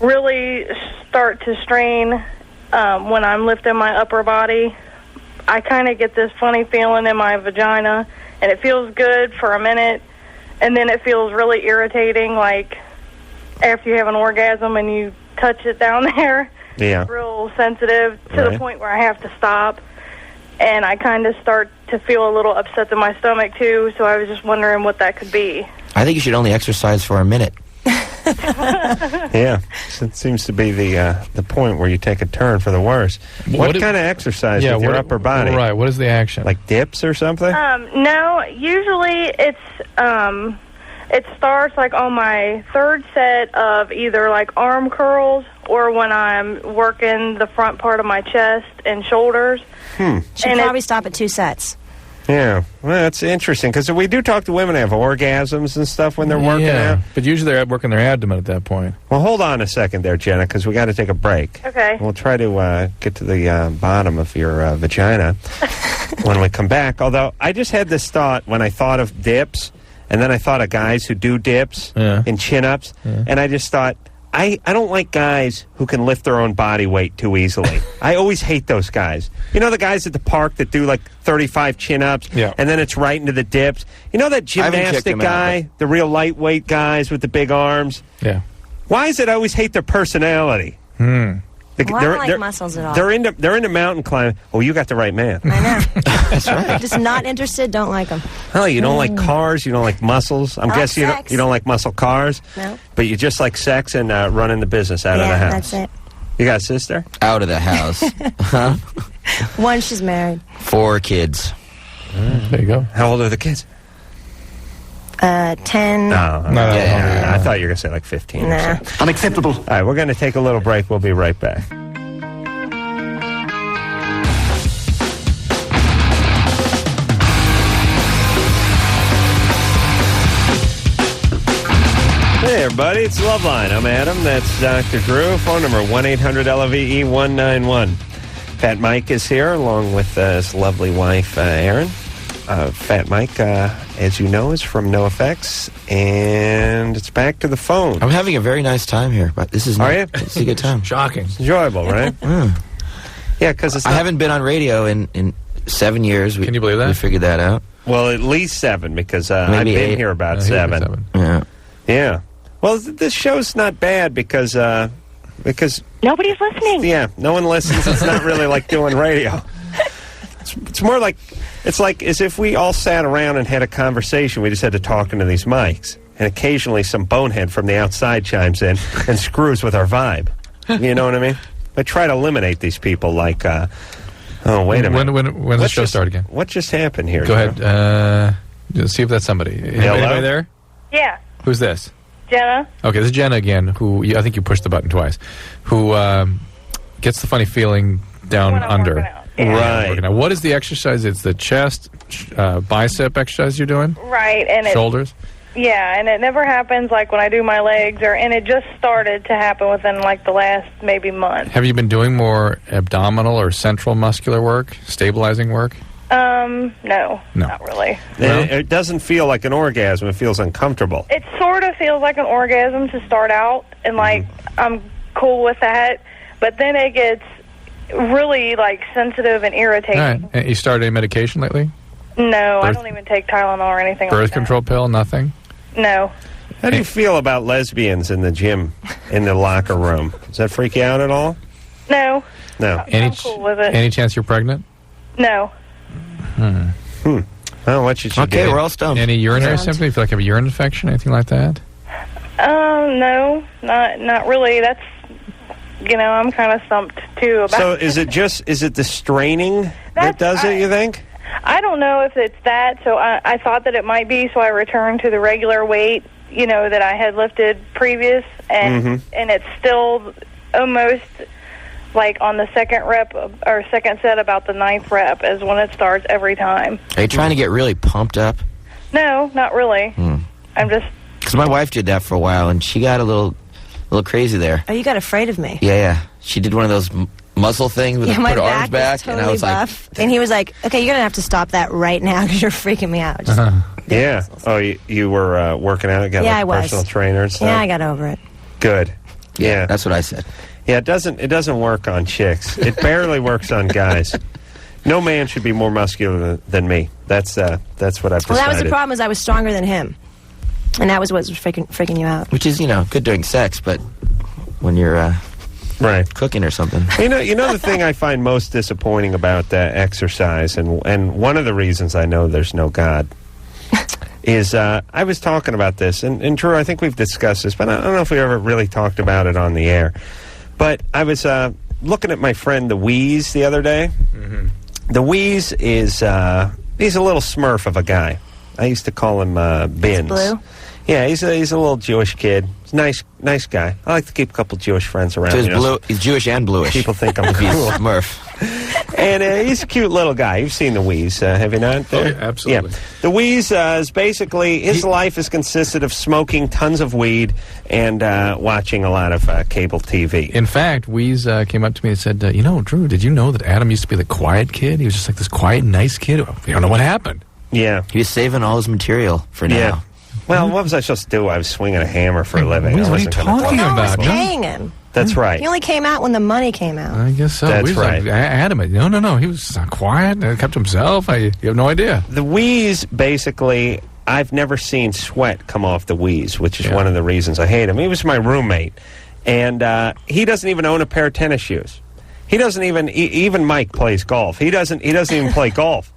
really start to strain when I'm lifting my upper body, I kind of get this funny feeling in my vagina, and it feels good for a minute, and then it feels really irritating, like after you have an orgasm and you touch it down there. Yeah. It's real sensitive to the point where I have to stop. And I kind of start to feel a little upset in my stomach, too, so I was just wondering what that could be. I think you should only exercise for a minute. Yeah, it seems to be the point where you take a turn for the worse. What kind of exercise with your upper body? Right, what is the action? Like dips or something? No, usually it starts like on my third set of either like arm curls or when I'm working the front part of my chest and shoulders. Should probably stop at 2 sets. Yeah, well, that's interesting because we do talk to women who have orgasms and stuff when they're working out. But usually they're working their abdomen at that point. Well, hold on a second there, Jenna, because we got to take a break. Okay. We'll try to get to the bottom of your vagina when we come back. Although I just had this thought when I thought of dips, and then I thought of guys who do dips and chin-ups, and I just thought, I don't like guys who can lift their own body weight too easily. I always hate those guys. You know the guys at the park that do like 35 chin-ups, and then it's right into the dips? You know that gymnastic guy, the real lightweight guys with the big arms? Yeah. Why is it I always hate their personality? I don't like muscles at all. They're into mountain climbing. Oh, you got the right man. I know. That's right. Just not interested, don't like them. Oh, you don't like cars, you don't like muscles. I'm guessing you don't like muscle cars. No. But you just like sex and running the business out of the house. That's it. You got a sister? Out of the house. Huh? One, she's married. 4 kids. There you go. How old are the kids? 10. I thought you were going to say like 15 or something. Unacceptable. All right, we're going to take a little break. We'll be right back. Hey, everybody, it's Loveline. I'm Adam. That's Dr. Drew. Phone number 1-800-LOVE-191. Fat Mike is here, along with his lovely wife, Erin. Fat Mike, as you know, is from NoFX, and it's back to the phone. I'm having a very nice time here, but this is Are you? It's a good time. Shocking. It's enjoyable, right? Yeah, because I haven't been on radio in 7 years. Can you believe that? We figured that out. Well, at least 7, because I've Maybe been 8. here about 7. Yeah. Yeah. Well, this show's not bad because Nobody's listening. Yeah, no one listens. It's not really like doing radio. It's more like it's like as if we all sat around and had a conversation. We just had to talk into these mics, and occasionally some bonehead from the outside chimes in and screws with our vibe. You know what I mean? I try to eliminate these people. Like, oh, wait a minute. When does the show start again? What just happened here? Go ahead. See if that's somebody. Anybody there? Yeah, Who's this? Jenna. Okay, this is Jenna again, who I think you pushed the button twice, who gets the funny feeling down under. Right. Now, what is the exercise? It's the chest, bicep exercise you're doing? Right, and Shoulders? Yeah, and it never happens like when I do my legs, and it just started to happen within like the last maybe month. Have you been doing more abdominal or central muscular work, stabilizing work? No, not really. It doesn't feel like an orgasm. It feels uncomfortable. It sort of feels like an orgasm to start out, and like I'm cool with that, but then it gets really like sensitive and irritating. All right. And you started any medication lately? No, I don't even take Tylenol or anything Birth like that. control pill? Nothing? No. How do you feel about lesbians in the gym, in the locker room? Does that freak you out at all? No. No. I'm cool with it. Any chance you're pregnant? No. Well, what should you do? Okay, we're all stoned. Any urinary symptoms? You feel like you have a urine infection, anything like that? No, not really. That's, I'm kind of stumped too about. So is it the straining that does it, you think? I don't know if it's that. So I thought that it might be. So I returned to the regular weight, that I had lifted previous, and it's still almost like on the second rep or second set, about the 9th rep is when it starts every time. Are you trying to get really pumped up? No, not really. I'm just. Because my wife did that for a while, and she got a little crazy there. Oh, you got afraid of me. Yeah. She did one of those muzzle things with my put her arms back back, is totally and I was buff. And he was like, "Okay, you're gonna have to stop that right now because you're freaking me out." Just Yeah. Oh, you were working out? Got Yeah, like I was. personal trainers? Yeah, I got over it. Good. Yeah. That's what I said. Yeah, it doesn't work on chicks. It barely works on guys. No man should be more muscular than me. That's what I've decided. Well, that was the problem. Is I was stronger than him, and that was what was freaking you out. Which is, good during sex, but when you're cooking or something. You know the thing I find most disappointing about exercise, and one of the reasons I know there's no God, is I was talking about this, and Drew, I think we've discussed this, but I don't know if we ever really talked about it on the air. But I was looking at my friend the Wheeze the other day. The Wheeze is he's a little smurf of a guy. I used to call him Bins. Blue? Yeah, he's a little Jewish kid. He's a nice guy. I like to keep a couple Jewish friends around. So he's Jewish and bluish. People think I'm He's cool. Smurf. And he's a cute little guy. You've seen the Wheeze, have you not? Oh, yeah, absolutely. Yeah. The Wheeze is basically, his life has consisted of smoking tons of weed and watching a lot of cable TV. In fact, Wheeze came up to me and said, Drew, did you know that Adam used to be the quiet kid? He was just like this quiet, nice kid. We don't know what happened. Yeah. He was saving all his material for now. Yeah. Well, what was I supposed to do? I was swinging a hammer for a living. What are you talking No one was about? paying him. That's right. He only came out when the money came out. I guess so. That's Wheeze right. Like adamant. No. He was quiet, kept to himself. You have no idea. The Wheeze, basically, I've never seen sweat come off the Wheeze, which is one of the reasons I hate him. He was my roommate, and he doesn't even own a pair of tennis shoes. He doesn't even Mike plays golf. He doesn't even play golf.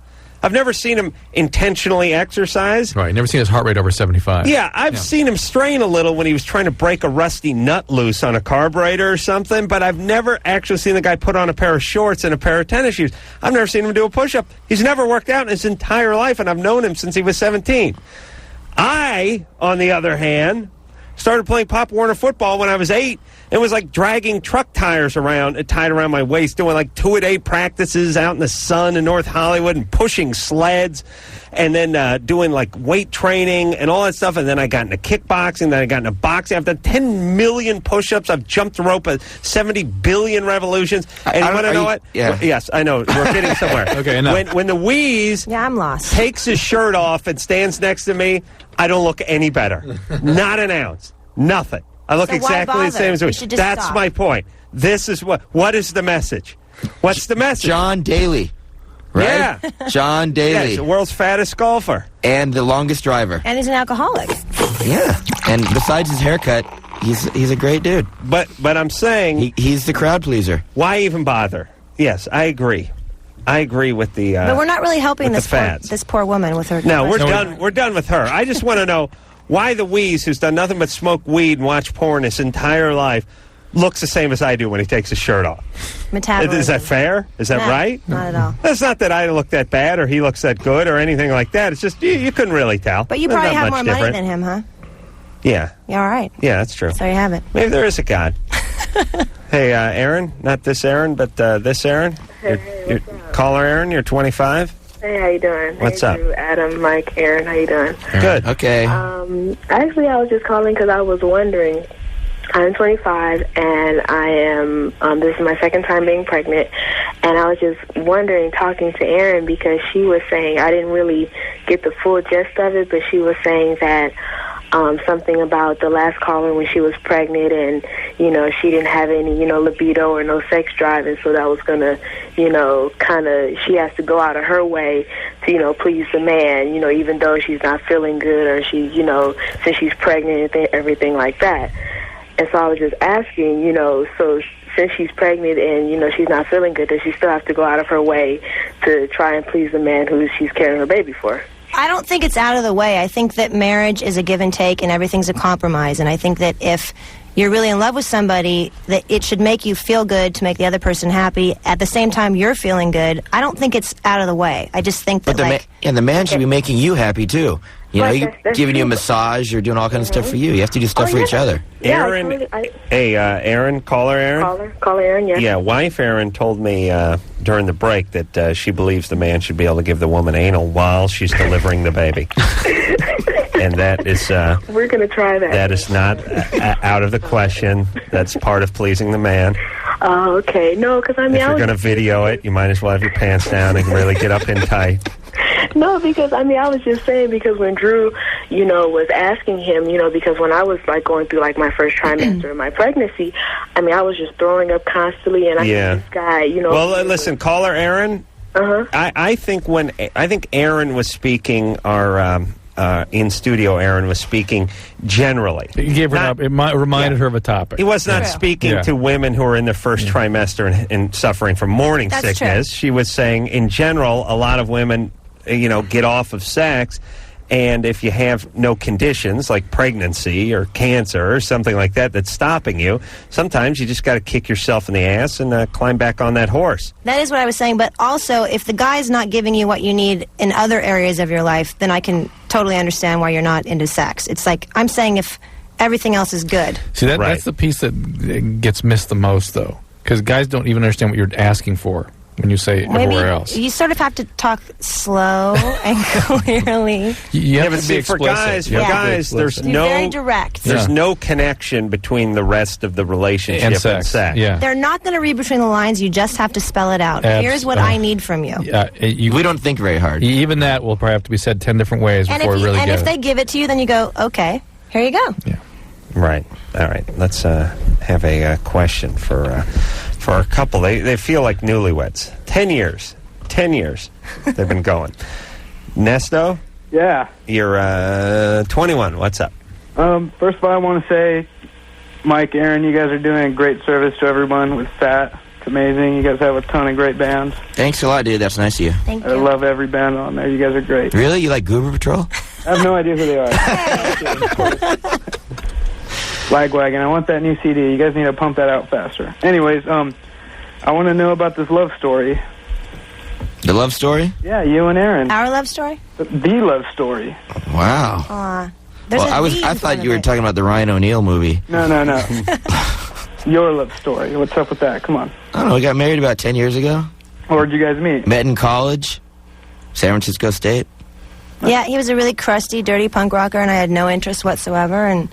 I've never seen him intentionally exercise. Right, never seen his heart rate over 75. Yeah, I've seen him strain a little when he was trying to break a rusty nut loose on a carburetor or something, but I've never actually seen the guy put on a pair of shorts and a pair of tennis shoes. I've never seen him do a push-up. He's never worked out in his entire life, and I've known him since he was 17. I, on the other hand, started playing Pop Warner football when I was 8, It was like dragging truck tires around, tied around my waist, doing like 2-a-day practices out in the sun in North Hollywood and pushing sleds, and then doing like weight training and all that stuff. And then I got into kickboxing, then I got into boxing. I've done 10 million push-ups. I've jumped the rope at 70 billion revolutions. And you want to know what? Yeah. Yes, I know. We're getting somewhere. Okay, enough. When the Wheeze I'm lost. takes his shirt off and stands next to me, I don't look any better. Not an ounce. Nothing. I look So why exactly the same as bother? we. You should just That's stop. my point. This is what is the message? What's the message? John Daly, right? Yeah. John Yeah, Daly, he's the world's fattest golfer. and the longest driver. And he's an alcoholic. Yeah, and besides his haircut, he's a great dude. But I'm saying He's the crowd pleaser. why even bother? Yes, I agree. I agree with the. But we're not really helping with this the poor, fads. this poor woman with her. No, we're divorce. done. We're done with her. I just want to know why the Wheeze, who's done nothing but smoke weed and watch porn his entire life, looks the same as I do when he takes his shirt off. Metabolism. Is that fair? Is that No, right? Not at all. It's not that I look that bad or he looks that good or anything like that. It's just you couldn't really tell. But you There's probably not have much more money different. than him, huh? Yeah. Yeah, all right. Yeah, that's true. So you have it. Maybe there is a God. Hey, Aaron, not this Aaron, but this Aaron. You're caller Aaron, you're 25. Hey, how you doing? What's hey, up? Drew, Adam, Mike, Aaron, how you doing? Good. Okay. Actually, I was just calling because I was wondering. I'm 25, and I am, this is my second time being pregnant, and I was just wondering, talking to Erin, because she was saying, I didn't really get the full gist of it, but she was saying that something about the last caller when she was pregnant, and, you know, she didn't have any, you know, libido or no sex drive, and so that was going to, you know, kind of, she has to go out of her way to, you know, please the man, you know, even though she's not feeling good, or she, you know, since she's pregnant and everything like that. And so I was just asking, you know, so since she's pregnant and, you know, she's not feeling good, does she still have to go out of her way to try and please the man who she's carrying her baby for? I don't think it's out of the way. I think that marriage is a give and take and everything's a compromise. And I think that if you're really in love with somebody, that it should make you feel good to make the other person happy. At the same time you're feeling good. I don't think it's out of the way. I just think that, But the man should be making you happy too. You know, Right, that's giving you a true. massage or doing all kinds of stuff for you. You have to do stuff for each other. Aaron, Aaron, caller Aaron. Caller Aaron, yeah. Yeah, wife Aaron told me during the break that she believes the man should be able to give the woman anal while she's delivering the baby. And that is... We're going to try that. That is not out of the question. That's part of pleasing the man. Oh, okay. No, because I mean... If I you're was going to video it, you might as well have your pants down and really get up in tight. No, because, I mean, I was just saying, because when Drew, you know, was asking him, you know, because when I was, like, going through, like, my first trimester of my pregnancy, I mean, I was just throwing up constantly, and I think this guy, you know... Well, listen, caller Aaron, I think Aaron was speaking, in studio, Aaron was speaking generally. It gave her it reminded her of a topic. He was not speaking to women who are in their first trimester and suffering from morning That's sickness. true. She was saying, in general, a lot of women, you know, get off of sex, and if you have no conditions like pregnancy or cancer or something like that that's stopping you, sometimes you just got to kick yourself in the ass and climb back on that horse. that is what I was saying. But also, if the guy's not giving you what you need in other areas of your life, then I can totally understand why you're not into sex. It's like, I'm saying if everything else is good. See, that's the piece that gets missed the most, though, because guys don't even understand what you're asking for when you say Maybe everywhere else. you sort of have to talk slow and clearly. You have but to see, be for explicit. guys, there's Be very direct. There's no connection between the rest of the relationship and sex. Yeah. They're not going to read between the lines. You just have to spell it out. Here's what I need from you. We don't think very hard. Even that will probably have to be said 10 different ways And before we really get if it. they give it to you, then you go, okay, here you go. Right. All right. Let's have a question for a couple. They feel like newlyweds. 10 years. 10 years they've been going. Nesto? Yeah. You're 21. What's up? First of all, I want to say, Mike, Aaron, you guys are doing a great service to everyone with Fat. It's amazing. You guys have a ton of great bands. Thanks a lot, dude. That's nice of you. Thank I love every band on there. You guys are great. Really? You like Goober Patrol? I have no idea who they are. Lagwagon. I want that new CD. You guys need to pump that out faster. Anyways, I want to know about this love story. The love story? Yeah, you and Aaron. Our love story? The love story. Wow. There's Well, a I V in thought front you were of it. Uh, talking about the Ryan O'Neal movie. No. your love story. What's up with that? Come on. I don't know. We got married about 10 years ago. Where'd you guys meet? Met in college, San Francisco State. Yeah, he was a really crusty, dirty punk rocker, and I had no interest whatsoever. And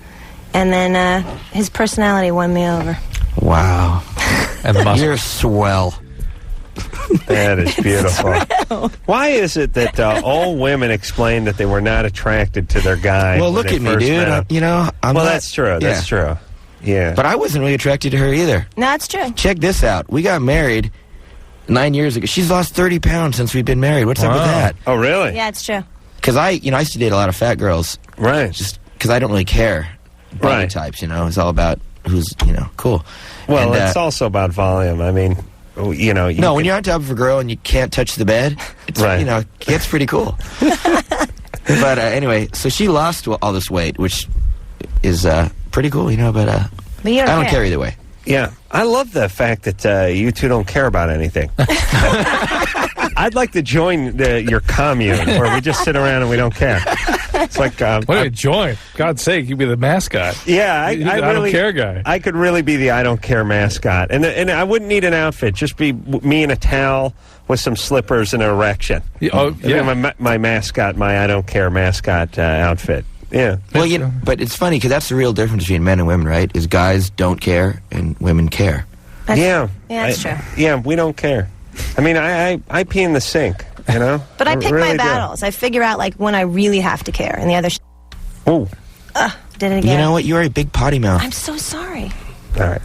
then his personality won me over. Wow. And the muscle. You're swell. That is beautiful. Why is it that all women explain that they were not attracted to their guy? Well, look at me, dude. I'm not, that's true. That's true. Yeah. But I wasn't really attracted to her either. No, that's true. Check this out. We got married 9 years ago. She's lost 30 pounds since we've been married. What's up with that? Oh, really? Yeah, it's true. Because I used to date a lot of fat girls. Right. Just because I don't really care. Body types, It's all about who's, cool. Well, it's also about volume. I mean, when you're on top of a girl and you can't touch the bed, it's, it gets pretty cool. But anyway, so she lost all this weight, which is pretty cool, but I don't care either way. Yeah. I love the fact that you two don't care about anything. I'd like to join your commune where we just sit around and we don't care. It's like... what do you join? God's sake, you be the mascot. Yeah, I really, don't care guy. I could really be the I don't care mascot. And I wouldn't need an outfit. Just be me in a towel with some slippers and an erection. My mascot, my I don't care mascot outfit. Yeah. Well, but it's funny because that's the real difference between men and women, right? Is guys don't care and women care. Yeah, that's true. Yeah, we don't care. I mean, I pee in the sink, But I pick really my battles. I figure out, when I really have to care, and the other... Oh. Did it again. You know what? You're a big potty mouth. I'm so sorry. All right.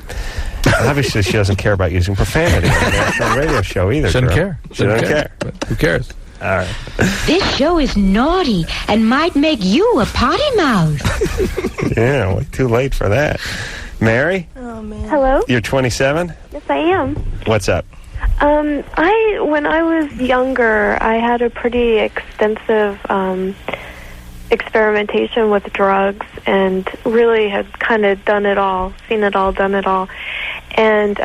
Obviously, she doesn't care about using profanity on the national radio show either. Shouldn't care. Shouldn't care. But who cares? All right. This show is naughty and might make you a potty mouth. Yeah, way too late for that. Mary? Oh, man. Hello? You're 27? Yes, I am. What's up? When I was younger, I had a pretty extensive experimentation with drugs and really had kind of done it all, seen it all, done it all. And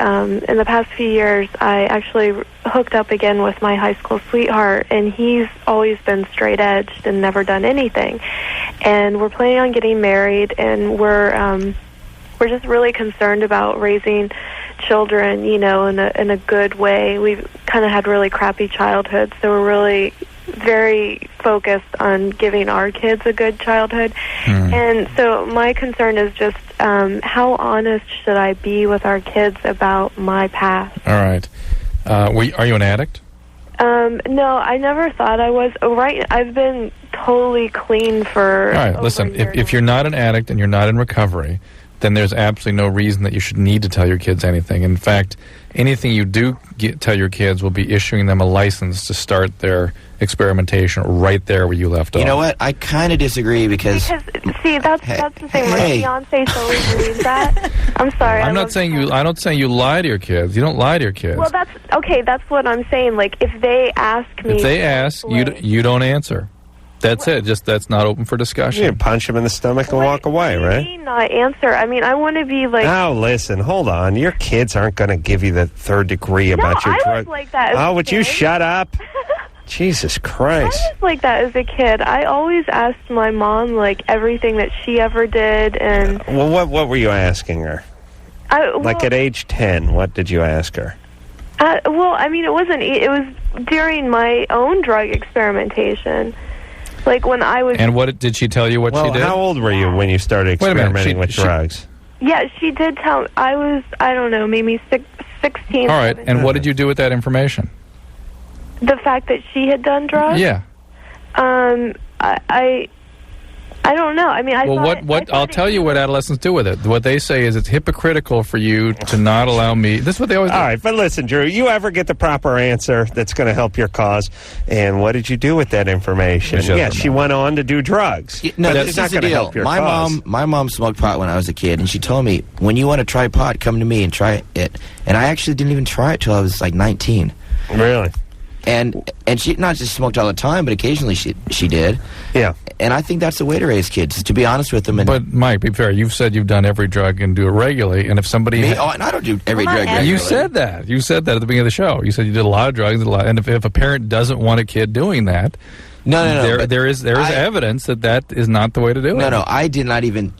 in the past few years, I actually hooked up again with my high school sweetheart, and he's always been straight-edged and never done anything. And we're planning on getting married, and we're just really concerned about raising children, in a good way. We've kind of had really crappy childhoods, so we're really very focused on giving our kids a good childhood. And so my concern is just how honest should I be with our kids about my past? All right. Are you an addict? No, I never thought I was. I've been totally clean for... All right, listen, if you're not an addict and you're not in recovery, then there's absolutely no reason that you should need to tell your kids anything. In fact, anything you do tell your kids will be issuing them a license to start their experimentation right there where you left off. You know what? I kind of disagree because see, that's the thing. Hey. Beyonce totally believes that. I'm sorry. I'm not saying you. I don't say you lie to your kids. You don't lie to your kids. Well, that's okay. That's what I'm saying. Like, if they ask me, if they ask, you don't answer. That's it. Just that's not open for discussion. You punch him in the stomach and walk away, right? Not answer. I mean, I want to be like. Now, listen, hold on. Your kids aren't going to give you the third degree about your drug. I was like that. Oh, would you shut up? Jesus Christ. I was like that as a kid. I always asked my mom, everything that she ever did. And well, what were you asking her? At age 10, what did you ask her? Well, I mean, it was during my own drug experimentation. When I was... And what did she tell you what she did? How old were you when you started experimenting with drugs? Yeah, she did tell... I was, I don't know, maybe 16. All right, and what did you do with that information? The fact that she had done drugs? Yeah. I don't know. I mean, I'll tell you what adolescents do with it. What they say is it's hypocritical for you to not allow me. This is what they always do. All right, but listen, Drew, you ever get the proper answer that's going to help your cause? And what did you do with that information? Yeah, she went on to do drugs. No, that's not going to help your cause. My mom smoked pot when I was a kid, and she told me, when you want to try pot, come to me and try it. And I actually didn't even try it till I was 19. Really? And she not just smoked all the time, but occasionally she did. Yeah. And I think that's the way to raise kids, is to be honest with them. But Mike, be fair. You've said you've done every drug and do it regularly. And if somebody, and I don't do every drug regularly. You said that. You said that at the beginning of the show. You said you did a lot of drugs, and if a parent doesn't want a kid doing that, no. There is evidence that is not the way to do it. No, I did not even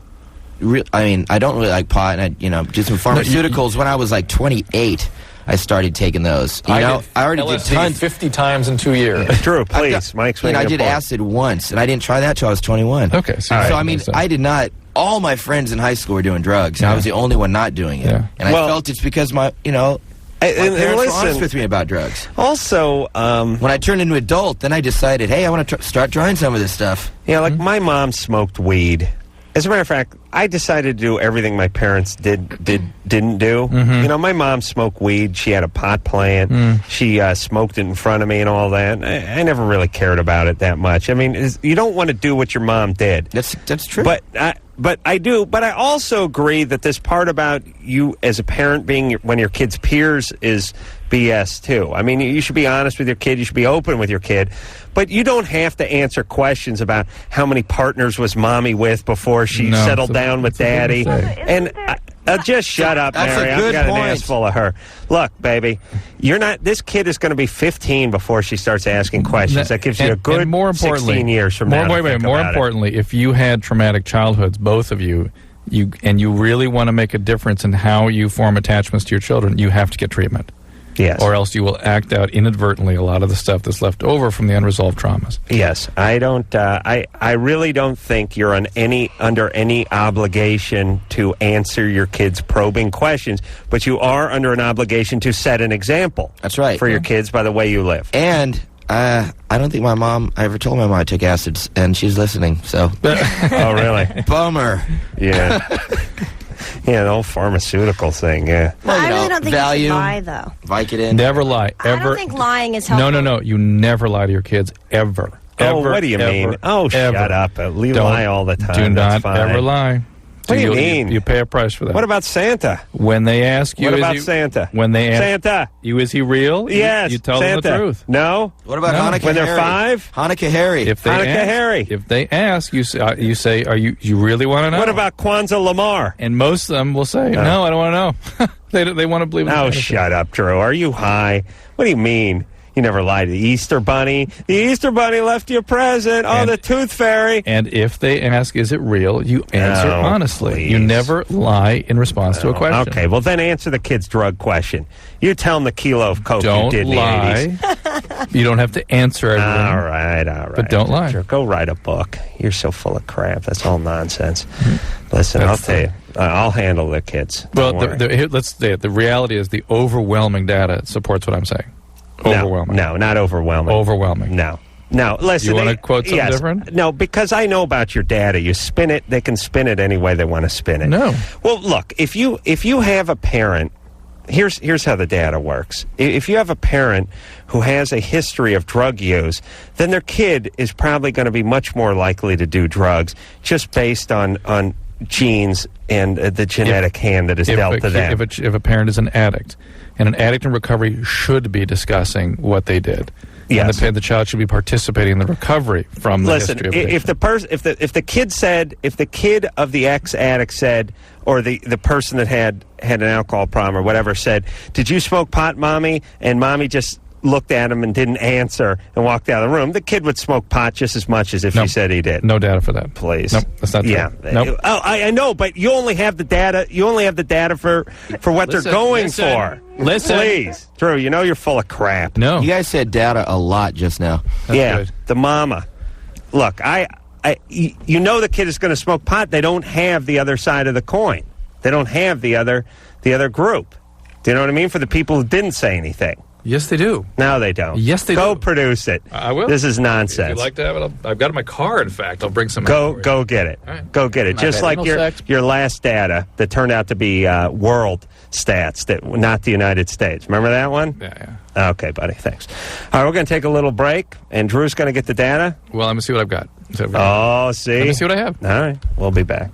I don't really like pot, and I did some pharmaceuticals when I was like 28. I started taking those. I already did LSD tons 50 times in 2 years. Drew, please, Mike's making I a did point. acid once, and I didn't try that till I was 21. Okay, so I mean, I did not. All my friends in high school were doing drugs, and I was the only one not doing it. Yeah. And I felt it's because my parents were honest with me about drugs. Also, when I turned into an adult, then I decided, hey, I want to start trying some of this stuff. Yeah, like my mom smoked weed. As a matter of fact, I decided to do everything my parents didn't do. Mm-hmm. My mom smoked weed. She had a pot plant. She smoked it in front of me and all that. I never really cared about it that much. I mean, you don't want to do what your mom did. That's true. But I do. But I also agree that this part about you as a parent being when your kid's peers is BS too. I mean, you should be honest with your kid. You should be open with your kid. But you don't have to answer questions about how many partners was mommy with before she settled down with daddy. And just shut up, Mary. I've got an ass full of her. Look, baby, this kid is going to be 15 before she starts asking questions. That gives you a good 16 years from now. More importantly, if you had traumatic childhoods, both of you, and you really want to make a difference in how you form attachments to your children, you have to get treatment. Yes. Or else you will act out inadvertently a lot of the stuff that's left over from the unresolved traumas. Yes. I don't. I really don't think you're under any obligation to answer your kids' probing questions, but you are under an obligation to set an example. That's right. For your kids by the way you live. And I don't think I ever told my mom I took acids, and she's listening. So. Oh, really? Bummer. Yeah. Yeah, the whole pharmaceutical thing, yeah. Well, I really don't think you should lie, though. Vicodin. Never lie, ever. I don't think lying is helpful. No. You never lie to your kids, ever. What do you mean? Oh, shut up. We lie all the time. Do not fine. ever lie. What do you mean? You pay a price for that. What about Santa? When they ask you... What about Santa? When they ask Santa. You, is he real? Yes. You tell Santa. them the truth. No. What about Hanukkah when Harry? They're 5? Hanukkah Harry. If they ask, you say, "Are you really want to know?" What about Kwanzaa Lamar? And most of them will say, "No, I don't want to know." They want to believe. Oh, shut up, Drew. Are you high? What do you mean? You never lied to the Easter Bunny. The Easter Bunny left you a present. Oh, the Tooth Fairy. And if they ask, is it real, you answer honestly. Please. You never lie in response to a question. Okay, well, then answer the kid's drug question. You tell them the kilo of coke don't you did lie. in the 80s. You don't have to answer everything. All right. But don't lie. Sure, go write a book. You're so full of crap. That's all nonsense. Listen, I'll tell you. I'll handle the kids. Well, let's say it. The reality is the overwhelming data supports what I'm saying. Overwhelming. No, not overwhelming. Overwhelming. No, listen. You want to quote something different? No, because I know about your data. You spin it. They can spin it any way they want to spin it. No. Well, look. If you have a parent, here's how the data works. If you have a parent who has a history of drug use, then their kid is probably going to be much more likely to do drugs, just based on genes and the genetic hand that is dealt to them. If a parent is an addict, and an addict in recovery should be discussing what they did. Yes. And the child should be participating in the recovery from the history of addiction. If the kid of the ex-addict said, or the person that had an alcohol problem or whatever said, "Did you smoke pot, Mommy?" and Mommy just looked at him and didn't answer and walked out of the room, the kid would smoke pot just as much as if he said he did. No data for that. Please. Nope, that's not true. Yeah. Nope. Oh, I know, but you only have the data. You only have the data for what they're going for. Listen. Please. Drew, you know you're full of crap. No. You guys said data a lot just now. That's good. The mama. Look, you know the kid is going to smoke pot. They don't have the other side of the coin. They don't have the other group. Do you know what I mean? For the people who didn't say anything. Yes, they do. No, they don't. Yes, they Go do. produce it. I will. This is nonsense. If you'd like to have it, I've got it in my car, in fact. I'll bring some. Go get it. Right. Go get it. Not Just bad. like No sex. your last data that turned out to be world stats, not the United States. Remember that one? Yeah. Okay, buddy. Thanks. All right, we're going to take a little break, and Drew's going to get the data. Well, I'm going to see what I've got. Oh, see? Let me see what I have. All right. We'll be back.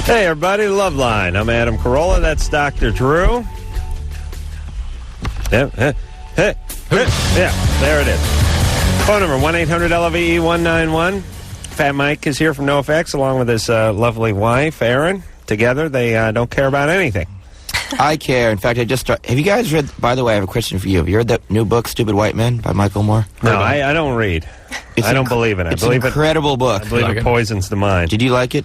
Hey, everybody. Loveline. I'm Adam Carolla. That's Dr. Drew. Yeah, there it is. Phone number, 1-800-LOVE-191. Fat Mike is here from NoFX along with his lovely wife, Erin. Together, they don't care about anything. I care. In fact, I just have you guys read? By the way, I have a question for you. Have you read that new book, Stupid White Men, by Michael Moore? No, I don't read. I don't believe in it. It's an incredible book. I believe it poisons the mind. Did you like it?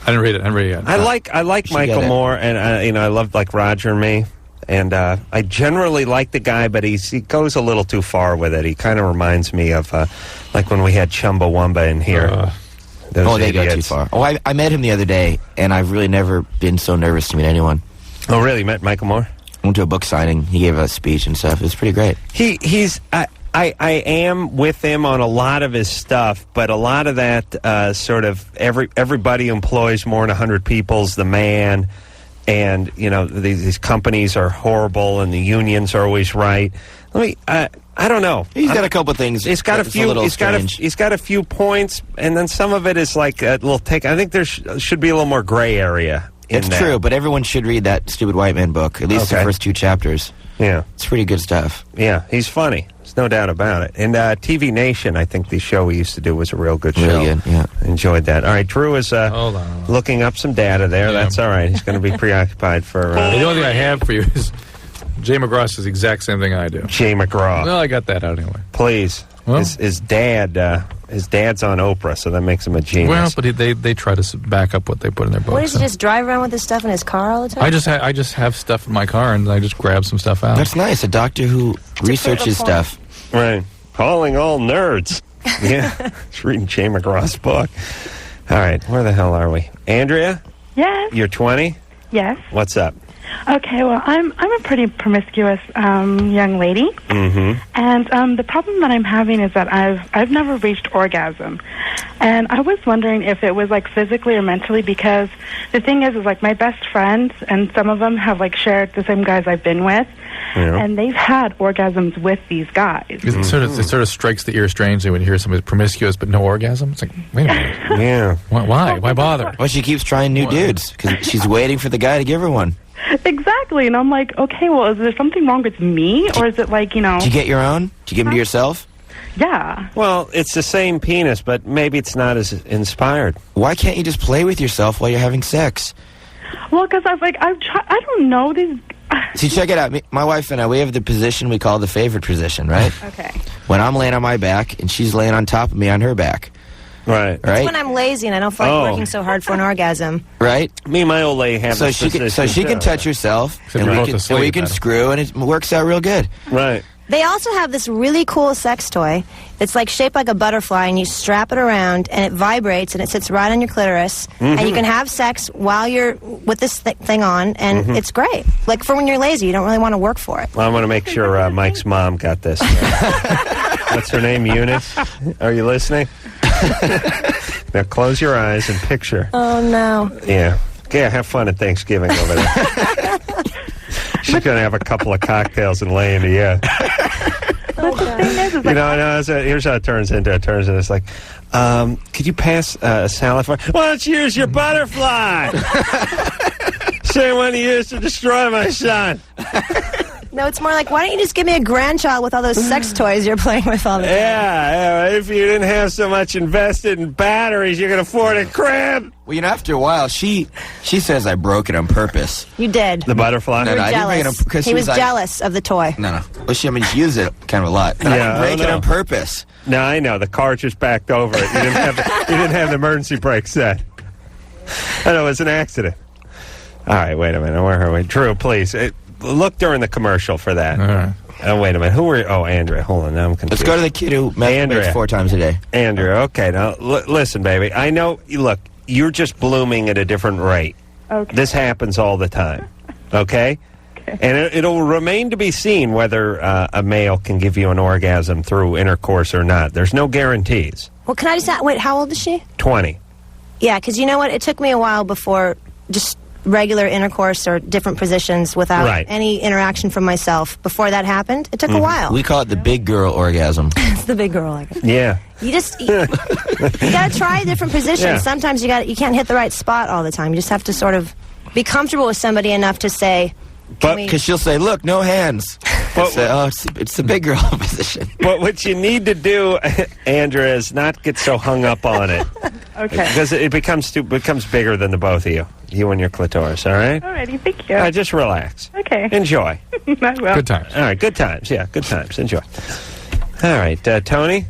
I didn't read it. I didn't read it yet. I like Michael Moore, and I love like Roger and Me, and I generally like the guy, but he goes a little too far with it. He kind of reminds me of like when we had Chumbawamba in here. They go too far. Oh, I met him the other day, and I've really never been so nervous to meet anyone. Oh, really? You met Michael Moore? I went to a book signing. He gave a speech and stuff. It was pretty great. I am with him on a lot of his stuff, but a lot of that sort of everybody employs more than 100 people's the man, and these companies are horrible, and the unions are always right. I don't know. He's got a couple things. He's got a few. He's got a few points, and then some of it is like a little take. I think there should be a little more gray area. It's true, but everyone should read that Stupid White Man book. At least the first 2 chapters. Yeah, it's pretty good stuff. Yeah, he's funny. There's no doubt about it. And TV Nation, I think the show we used to do was a real good show. Really good, yeah. Enjoyed that. All right, Drew is looking up some data there. Yeah. That's all right. He's going to be preoccupied for... the only thing I have for you is Jay McGraw says the exact same thing I do. Jay McGraw. Well, I got that out anyway. Please. Well, his dad's on Oprah, so that makes him a genius. Well, but they try to back up what they put in their books. What, does he just drive around with his stuff in his car all the time? I just have stuff in my car, and I just grab some stuff out. That's nice. A doctor who researches stuff. Right. Calling all nerds. Yeah. Just reading Jay McGraw's book. All right. Where the hell are we? Andrea? Yes. You're 20? Yes. What's up? Okay, well, I'm a pretty promiscuous young lady, and the problem that I'm having is that I've never reached orgasm, and I was wondering if it was like physically or mentally, because the thing is like my best friends and some of them have like shared the same guys I've been with, and they've had orgasms with these guys. It sort of strikes the ear strangely when you hear somebody promiscuous but no orgasm. It's like, wait a minute, yeah, why bother? Well, she keeps trying new dudes because she's waiting for the guy to give her one. Exactly, and I'm like, okay, well, is there something wrong with me, or is it like, Did you get your own? Did you give them to yourself? Yeah. Well, it's the same penis, but maybe it's not as inspired. Why can't you just play with yourself while you're having sex? Well, because I don't know these. See, check it out. My wife and I, we have the position we call the favorite position, right? Okay. When I'm laying on my back and she's laying on top of me on her back. Right. That's when I'm lazy and I don't feel like working so hard for an orgasm. Right. Me and my old lady have so she can touch herself, and we can screw, and it works out real good. Right. They also have this really cool sex toy that's like shaped like a butterfly, and you strap it around, and it vibrates, and it sits right on your clitoris, and you can have sex while you're with this thing on, and it's great. Like for when you're lazy, you don't really want to work for it. Well, I want to make sure Mike's mom got this. What's her name? Eunice? Are you listening? Now close your eyes and picture. Oh, no. Yeah. Yeah, have fun at Thanksgiving over there. She's going to have a couple of cocktails and lay into you. Here's how it turns into. It's like, could you pass a salad for? Why don't you use your butterfly? Same one you used to destroy my son. No, it's more like, why don't you just give me a grandchild with all those sex toys you're playing with all the time? Yeah, if you didn't have so much invested in batteries, you could afford a crib. Well, after a while, she says I broke it on purpose. You did. The butterfly? No, I didn't break it on purpose. He was jealous of the toy. No. Well, she used it kind of a lot. But I didn't break it on purpose. No, I know. The car just backed over it. You didn't have the emergency brake set. I know, it was an accident. All right, wait a minute. Where are we? Drew, please. Look during the commercial for that. All right. Oh, wait a minute. Who were you? Oh, Andrea. Hold on. Now I'm confused. Let's go to the kid who masturbates 4 times a day. Andrea, okay. Now, listen, baby. I know, look, you're just blooming at a different rate. Okay. This happens all the time. Okay? And it'll remain to be seen whether a male can give you an orgasm through intercourse or not. There's no guarantees. Well, can I just wait, how old is she? 20. Yeah, because you know what? It took me a while before just regular intercourse or different positions without any interaction from myself. Before that happened, it took a while. We call it the big girl orgasm. It's the big girl orgasm. Yeah. You got to try different positions. Yeah. Sometimes you can't hit the right spot all the time. You just have to sort of be comfortable with somebody enough to say, Because she'll say, look, no hands. It's the big girl position. But what you need to do, Andrea, is not get so hung up on it. Okay. Because it becomes bigger than the both of you and your clitoris, all right? Alrighty, thank you. Just relax. Okay. Enjoy. I will. Good times. All right, good times. Yeah, good times. Enjoy. All right, Tony?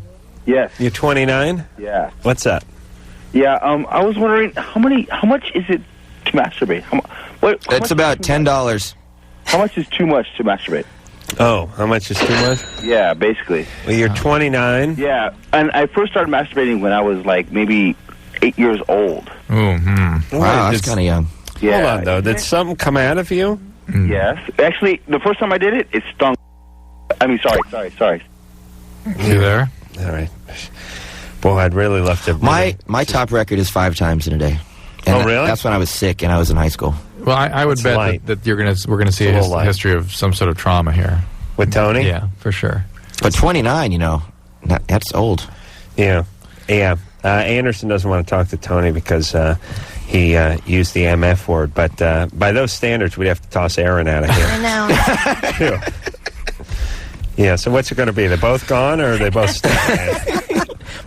Yes. You're 29? Yeah. What's up? Yeah, I was wondering, how much is it to masturbate? It's about $10. How much is too much to masturbate? Oh, how much is too much? Yeah, basically. Well, you're 29? Yeah, and I first started masturbating when I was like maybe 8 years old. Wow, that's kind of young. Yeah. Hold on, though. Did something come out of you? Yes. Actually, the first time I did it, it stung. I mean, sorry. You there? All right. Boy, I'd really love to. My top record is 5 times in a day. And really? That's when I was sick and I was in high school. Well, I would bet that we're going to see a history of some sort of trauma here. With Tony? Yeah, for sure. But 29, that's old. Yeah. Anderson doesn't want to talk to Tony because he used the MF word. But by those standards, we'd have to toss Aaron out of here. I know. Yeah, so what's it going to be? They're both gone or are they both still?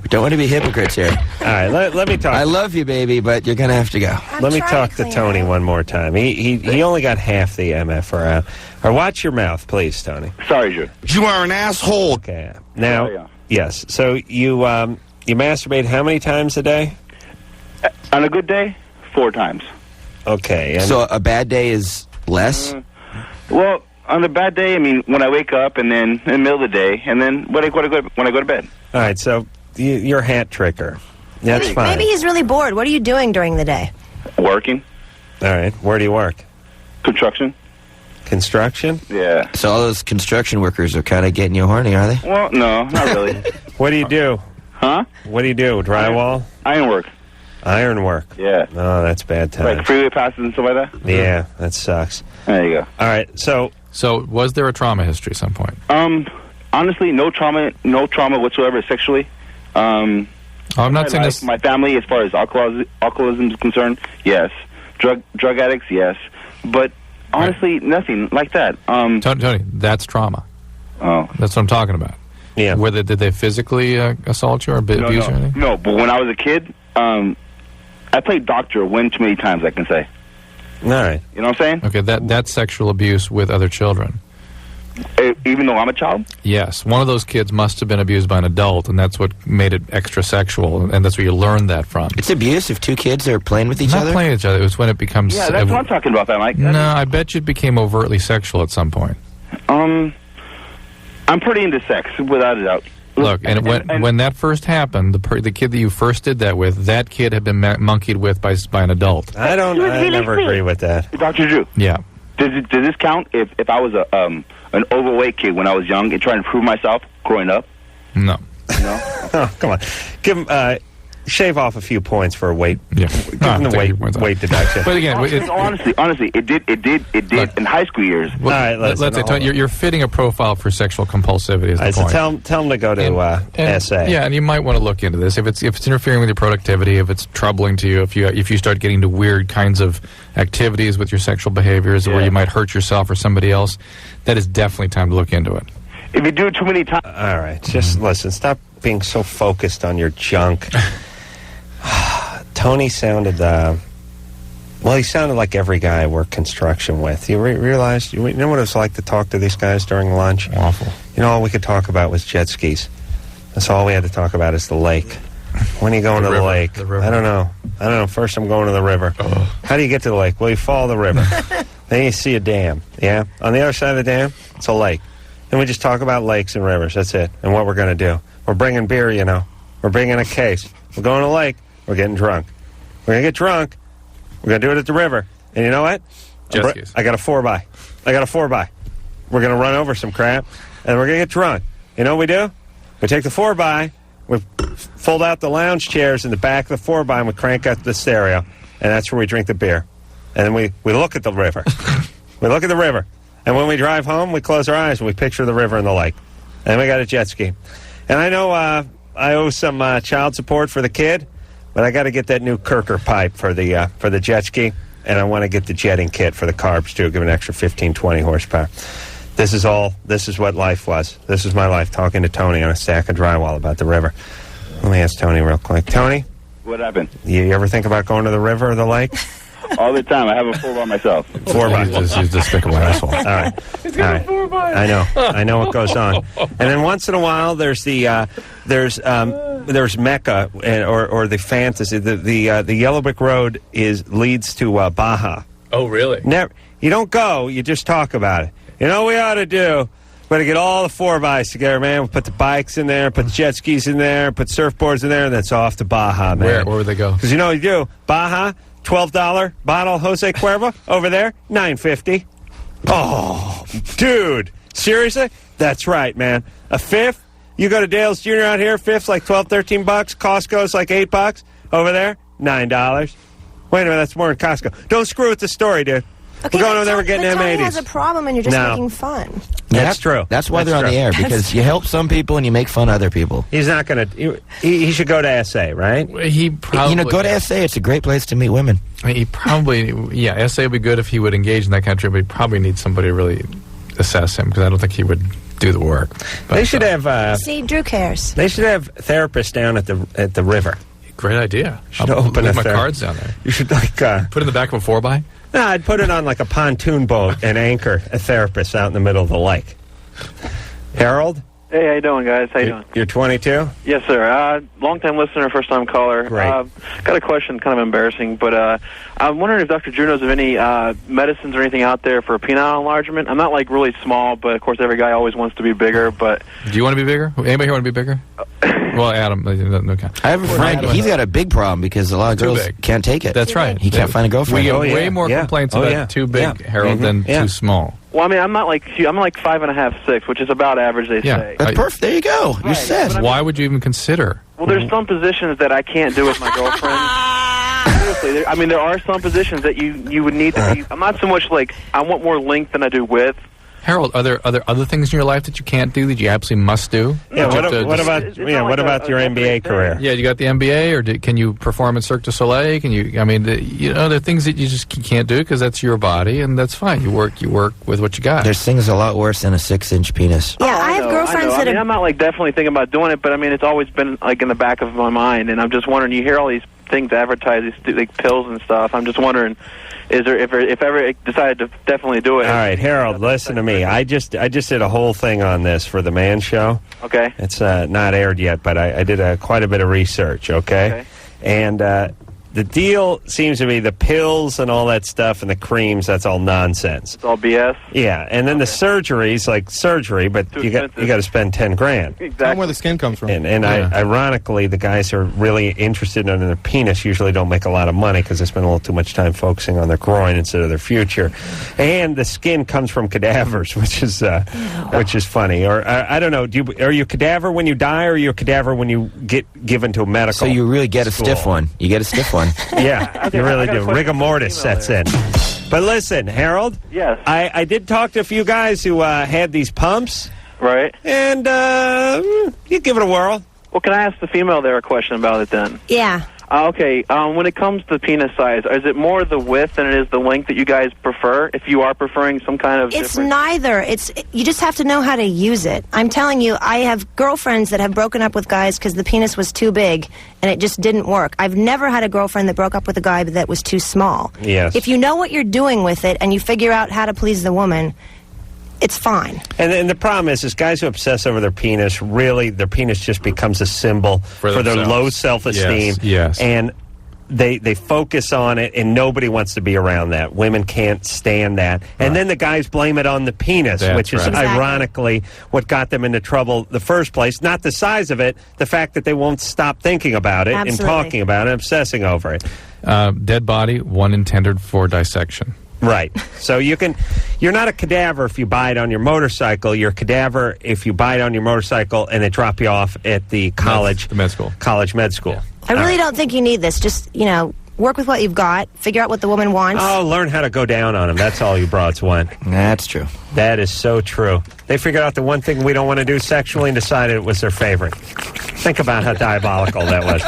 We don't want to be hypocrites here. All right, let me talk. I love you, baby, but you're going to have to go. Let me talk to Tony one more time. He only got half the MF. Or watch your mouth, please, Tony. Sorry, Drew. You are an asshole. Okay. Now, yes. So you masturbate how many times a day? On a good day, 4 times. Okay. And so a bad day is less? Well, on a bad day, I mean, when I wake up and then in the middle of the day, and then when I go to bed. All right, so you're a hat tricker. That's fine. Maybe he's really bored. What are you doing during the day? Working. All right. Where do you work? Construction. Construction? Yeah. So all those construction workers are kind of getting you horny, are they? Well, no, not really. What do you do? Huh? What do you do? Drywall? Ironwork. Ironwork. Yeah. Oh, that's bad times. Like freeway passes and stuff like that? Yeah, that sucks. There you go. All right, so was there a trauma history at some point? Honestly, no trauma whatsoever sexually. I'm not saying this. My family, as far as alcoholism is concerned, yes. Drug addicts, yes. But honestly, nothing like that. Tony, that's trauma. Oh, that's what I'm talking about. Yeah. Did they physically assault you or abuse you or anything? No, but when I was a kid, I played doctor one too many times, I can say. All right. You know what I'm saying? Okay, that's sexual abuse with other children. Even though I'm a child? Yes. One of those kids must have been abused by an adult, and that's what made it extra sexual, and that's where you learned that from. It's abuse if 2 kids are playing with each other? Not playing with each other. It was when it becomes... Yeah, that's what I'm talking about, Mike. No, I bet you it became overtly sexual at some point. I'm pretty into sex, without a doubt. Look, and when that first happened, the kid that you first did that with, that kid had been monkeyed with by an adult. I never agree with that. Dr. Drew. Yeah. Does this count if I was an overweight kid when I was young and trying to prove myself growing up? No. No? Oh, come on. Give him... shave off a few points for a weight. Yeah, give him the weight deduction. But again, honestly, it did in high school years. Well, all right, let's say you're fitting a profile for sexual compulsivity. Is the point? So tell him to go to SA. Yeah, and you might want to look into this if it's interfering with your productivity, if it's troubling to you, if you start getting to weird kinds of activities with your sexual behaviors, where you might hurt yourself or somebody else. That is definitely time to look into it. If you do it too many times, all right, just listen. Stop being so focused on your junk. Tony sounded, he sounded like every guy I work construction with. You realize, you know what it was like to talk to these guys during lunch? Awful. You know, all we could talk about was jet skis. That's all we had to talk about is the lake. When are you going to the lake? I don't know. First I'm going to the river. Oh. How do you get to the lake? Well, you follow the river. Then you see a dam, yeah? On the other side of the dam, it's a lake. And we just talk about lakes and rivers, that's it. And what we're going to do. We're bringing beer, you know. We're bringing a case. We're going to the lake. We're getting drunk. We're going to get drunk. We're going to do it at the river. And you know what? I got a 4x. We're going to run over some crap, and we're going to get drunk. You know what we do? We take the 4x, we fold out the lounge chairs in the back of the 4x, and we crank up the stereo, and that's where we drink the beer. And then we look at the river. We look at the river. And when we drive home, we close our eyes, and we picture the river and the lake. And we got a jet ski. And I know I owe some child support for the kid, but I got to get that new Kirker pipe for the jet ski. and I want to get the jetting kit for the carbs, too. Give it an extra 15, 20 horsepower. This is what life was. This is my life, talking to Tony on a stack of drywall about the river. Let me ask Tony real quick. Tony? What happened? You ever think about going to the river or the lake? All the time. I have a 4x myself. 4x. He's a despicable asshole. All right. He's got a 4x. I know what goes on. And then once in a while, there's there's Mecca or the fantasy. The Yellow Brick Road leads to Baja. Oh, really? Never. You don't go. You just talk about it. You know what we ought to do? We ought to get all the 4x's together, man. We'll put the bikes in there, put the jet skis in there, put surfboards in there, and that's off to Baja, man. Where would they go? Because you know what you do? Baja, $12 bottle Jose Cuervo. Over there, $9.50. Oh, dude. Seriously? That's right, man. A fifth? You go to Dale's Jr. out here, fifth's like $12, $13. Costco's like $8. Over there, $9. Wait a minute, that's more than Costco. Don't screw with the story, dude. Okay, we're going over there, we're getting Tony M80s. has a problem, and you're just No. making fun. That's true. That's why That's they're on true. the air, because you help some people and you make fun of other people. He's not going to... He should go to SA, right? He probably... go to SA. It's a great place to meet women. He probably... Yeah, SA would be good if he would engage in that kind of trip, but he probably needs somebody to really assess him, because I don't think he would do the work. But, they should have... See, Drew cares. They should have therapists down at the river. Great idea. You should I'll open leave a my cards down there. You should, like... Put it in the back of a 4x? No, I'd put it on like a pontoon boat and anchor a therapist out in the middle of the lake. Harold? Hey, how you doing, guys? How you doing? You're 22? Yes, sir. Long-time listener, first-time caller. Great. Got a question, kind of embarrassing, but I'm wondering if Dr. Drew knows of any medicines or anything out there for penile enlargement. I'm not, like, really small, but, of course, every guy always wants to be bigger, but... Do you want to be bigger? Anybody here want to be bigger? Well, Adam. Okay. I have a friend. He's got a big problem because a lot of Too girls big. can't take it. That's right. He can't find a girlfriend. We get way more complaints about too big, Harold, than too small. Well, I mean, I'm like 5.5, 6, which is about average, they say. That's perfect. There you go. You're set. Why would you even consider? Well, there's some positions that I can't do with my girlfriend. Seriously, I mean, there are some positions that you would need to be... I'm not so much like... I want more length than I do width. Harold, are there other things in your life that you can't do that you absolutely must do? Yeah, what about your NBA career? Yeah, you got the NBA, or can you perform in Cirque du Soleil? Can you? I mean, there are things that you just can't do because that's your body, and that's fine. You work with what you got. There's things a lot worse than a 6-inch penis. Yeah, I have girlfriends that I'm not like definitely thinking about doing it, but I mean, it's always been like in the back of my mind, and I'm just wondering. You hear all these things advertised, these like pills and stuff. I'm just wondering. Is there if ever decided to definitely do it? All right, Harold, listen to me. I just did a whole thing on this for the Man Show. Okay. It's not aired yet, but I did quite a bit of research, okay? And the deal seems to be the pills and all that stuff and the creams, that's all nonsense. It's all BS? Yeah, and then the surgery's like surgery, but you got to spend $10,000. Exactly. Where the skin comes from. And ironically, the guys who are really interested in their penis usually don't make a lot of money because they spend a little too much time focusing on their groin instead of their future. And the skin comes from cadavers, which is funny. Or I don't know. Are you a cadaver when you die, or are you a cadaver when you get given to a medical? So you really get a stiff one. You get a stiff one. Yeah, you really do. Rigor mortis sets in. But listen, Harold. Yes. I did talk to a few guys who had these pumps. Right. And you give it a whirl. Well, can I ask the female there a question about it then? Yeah. Okay. When it comes to penis size, is it more the width than it is the length that you guys prefer? If you are preferring some kind of It's neither. You just have to know how to use it. I'm telling you, I have girlfriends that have broken up with guys because the penis was too big and it just didn't work. I've never had a girlfriend that broke up with a guy that was too small. Yes. If you know what you're doing with it and you figure out how to please the woman, it's fine. And the problem is guys who obsess over their penis, really, their penis just becomes a symbol for their themselves. low self-esteem. Yes. And they focus on it, and nobody wants to be around that. Women can't stand that. And then the guys blame it on the penis, That's which is right. Exactly. ironically what got them into trouble the first place. Not the size of it, the fact that they won't stop thinking about it Absolutely. and talking about it and obsessing over it. Dead body, one intended for dissection. Right. So you're not a cadaver if you buy it on your motorcycle. You're a cadaver if you buy it on your motorcycle and they drop you off at the college. The med school. College med school. Yeah. I really don't think you need this. Just, work with what you've got. Figure out what the woman wants. Oh, learn how to go down on them. That's all you broads want. That's true. That is so true. They figured out the one thing we don't want to do sexually and decided it was their favorite. Think about how diabolical that was.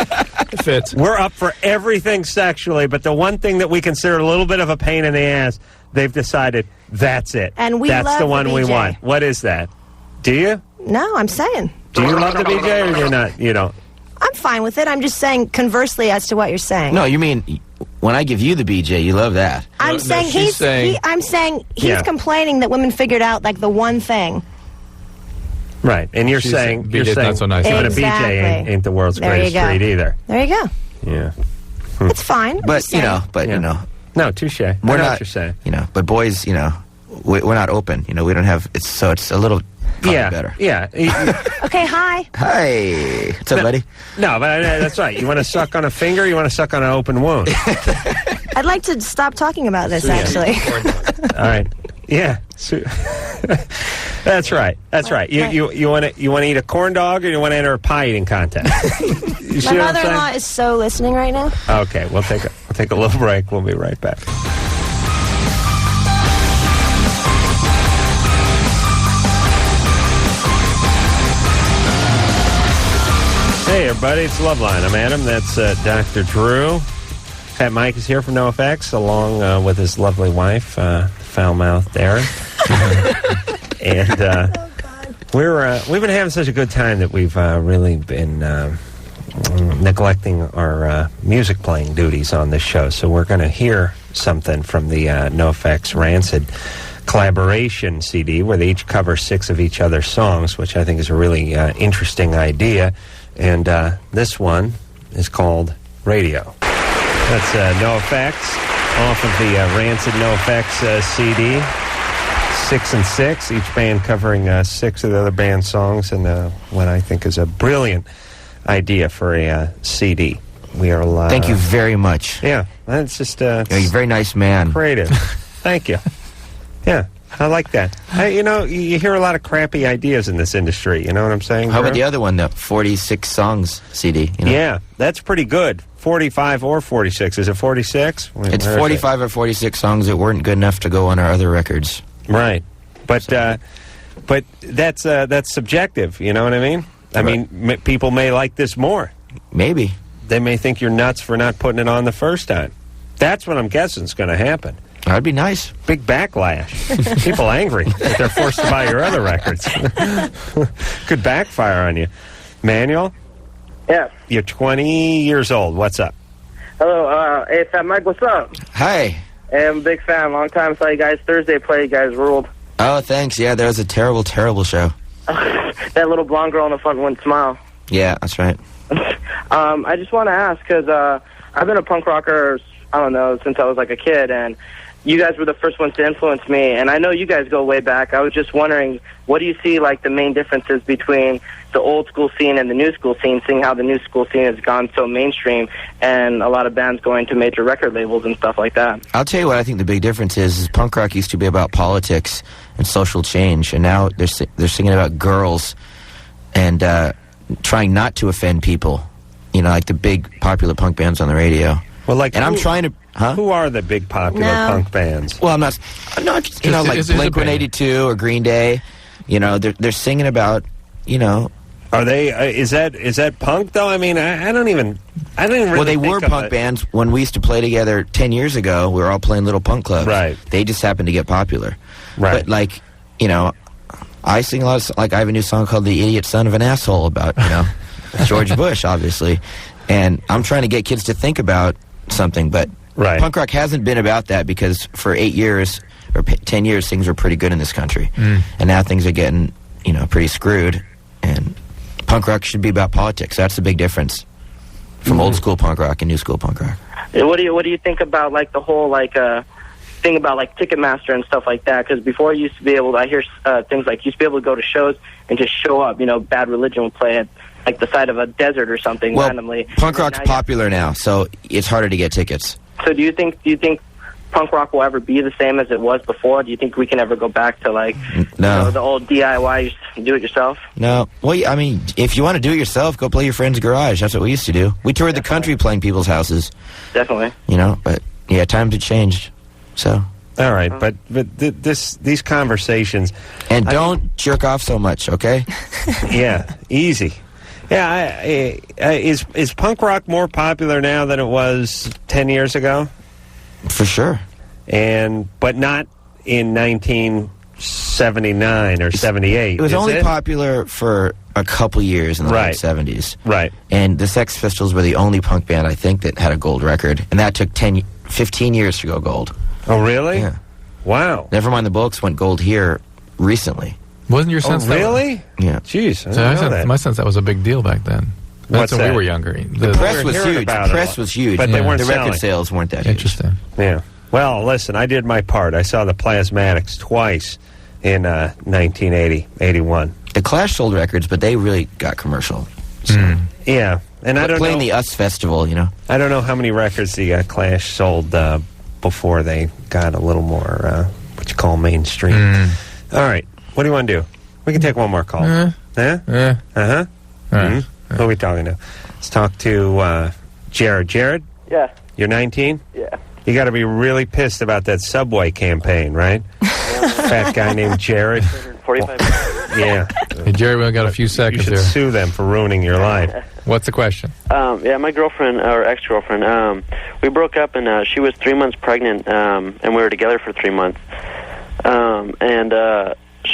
It fits. We're up for everything sexually, but the one thing that we consider a little bit of a pain in the ass, they've decided that's it. And we that's love the one the we BJ. want. What is that? Do you? No, I'm saying. Do you love the BJ or do you not? You don't? I'm fine with it. I'm just saying conversely as to what you're saying. No, you mean when I give you the BJ, you love that. I'm saying he's complaining that women figured out like the one thing. Right, and you're She's saying BJ's not so nice. even Exactly. a BJ ain't the world's There you greatest go. treat either. There you go. Yeah. It's fine. I'm But just you saying. know, No, touche. I we're know not. what you're saying. But boys, we're not open. We don't have. It's a little Yeah, better. yeah. Okay, hi. Hey, what's up, buddy? No, but that's right. You want to suck on a finger? You want to suck on an open wound? I'd like to stop talking about this, actually. All right. Yeah. That's right. That's right. You want to eat a corn dog or you want to enter a pie eating contest? You see My what I'm mother-in-law saying? is so listening right now. Okay, we'll take a little break. We'll be right back. Hey, everybody, it's Loveline. I'm Adam. That's Dr. Drew. Pat Mike is here from NoFX, along with his lovely wife, foul-mouthed Aaron. And we've been having such a good time that we've really been neglecting our music playing duties on this show. So we're going to hear something from the NoFX Rancid collaboration CD, where they each cover 6 of each other's songs, which I think is a really interesting idea. And this one is called Radio. That's NoFX off of the Rancid NoFX CD. 6 and 6, each band covering 6 of the other band's songs, and what I think is a brilliant idea for a CD. We are Thank you very much. Yeah, it's just you're a very nice man. Creative. Thank you. Yeah, I like that. You hear a lot of crappy ideas in this industry. You know what I'm saying? How about Drew? the other one, the 46 songs CD? Yeah, that's pretty good. 45 or 46. Is it 46? It's 45 or 46 songs that weren't good enough to go on our other records. Right, but that's subjective. You know what I mean? I mean, people may like this more. Maybe they may think you're nuts for not putting it on the first time. That's what I'm guessing is going to happen. That'd be nice. Big backlash. People angry that they're forced to buy your other records. Could backfire on you. Manuel? Yeah. You're 20 years old. What's up? Hello. Hey, Fat Mike, what's up? Hi. Hey, I'm a big fan. Long time. Saw you guys Thursday play. You guys ruled. Oh, thanks. Yeah, that was a terrible, terrible show. That little blonde girl in the front wouldn't smile. Yeah, that's right. I just want to ask, because I've been a punk rocker, I don't know, since I was like a kid, and you guys were the first ones to influence me, and I know you guys go way back. I was just wondering, what do you see like the main differences between the old school scene and the new school scene, seeing how the new school scene has gone so mainstream and a lot of bands going to major record labels and stuff like that? I'll tell you what I think the big difference is punk rock used to be about politics and social change, and now they're singing about girls and trying not to offend people, like the big popular punk bands on the radio. Well, and I'm trying to... Huh? Who are the big popular punk bands? Well, I'm not like Blink-182 or Green Day. They're singing about, Are they? Is that punk though? I mean, I don't even. Really well, they were think of punk it. bands when we used to play together 10 years ago. We were all playing little punk clubs. Right. They just happened to get popular. Right. But I sing a lot of, I have a new song called "The Idiot Son of an Asshole" about George Bush, obviously, and I'm trying to get kids to think about something, but. Right. Punk rock hasn't been about that because for 8 years or 10 years things were pretty good in this country, and now things are getting pretty screwed. And punk rock should be about politics. That's the big difference from old school punk rock and new school punk rock. What do you think about like the whole thing about like Ticketmaster and stuff like that? Because before you used to be able to, I hear things like you used to be able to go to shows and just show up. Bad Religion would play at like the side of a desert or something randomly. Punk rock's popular now, so it's harder to get tickets. So do you think punk rock will ever be the same as it was before? Do you think we can ever go back to No. the old DIY, do it yourself? No. Well, I mean, if you want to do it yourself, go play your friend's garage. That's what we used to do. We toured the country playing people's houses. Definitely. But yeah, times have changed. So. All right, but these conversations, and don't jerk off so much, okay? Yeah, easy. Yeah, is punk rock more popular now than it was 10 years ago? For sure. But not in 1979 or 78. It was only popular for a couple years in the late 70s. Right. And the Sex Pistols were the only punk band, I think, that had a gold record. And that took 15 years to go gold. Oh, really? Yeah. Wow. Nevermind the Bollocks went gold here recently. Wasn't your sense really? Yeah. Jeez, my sense that was a big deal back then. That's when we were younger. The press was huge. The press was huge. But they weren't the selling. record sales weren't that Interesting. Yeah. Well, listen, I did my part. I saw the Plasmatics twice in 1980, 81. The Clash sold records, but they really got commercial. So. Yeah. And I don't playing know, the US Festival, you know. I don't know how many records the Clash sold before they got a little more, what you call mainstream. All right. What do you want to do? We can take one more call. Yeah? Yeah. Uh-huh. Who are we talking to? Let's talk to Jared. Jared? Yeah. You're 19? Yeah. You got to be really pissed about that Subway campaign, right? Fat guy named Jared. 45 Yeah. Hey, Jerry, we only got a few seconds You should sue them for ruining your life. What's the question? Yeah, my girlfriend, or ex-girlfriend, we broke up, and she was 3 months pregnant, and we were together for 3 months.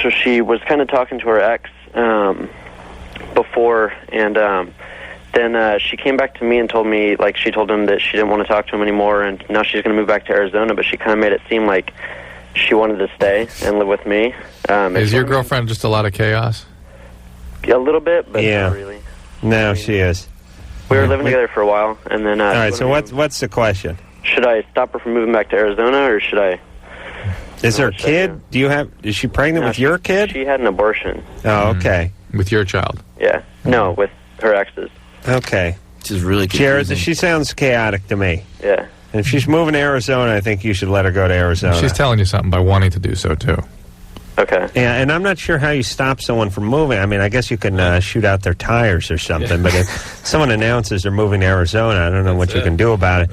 So she was kind of talking to her ex before, and then she came back to me and told me, like, she told him that she didn't want to talk to him anymore, and now she's going to move back to Arizona, but she kind of made it seem like she wanted to stay and live with me. Is your girlfriend just a lot of chaos? A little bit, but not really. No, she is. We were living together for a while, and then... All right, so what's the question? Should I stop her from moving back to Arizona, or should I... Is her kid? Is she pregnant with your kid? She had an abortion. Oh, okay. With your child? Yeah. No, with her ex's. Okay. This is really Jared, she sounds chaotic to me. Yeah. And if she's moving to Arizona, I think you should let her go to Arizona. She's telling you something by wanting to do so, too. Okay. Yeah, and I'm not sure how you stop someone from moving. I mean, I guess you can shoot out their tires or something, but if someone announces they're moving to Arizona, I don't know what you can do about it.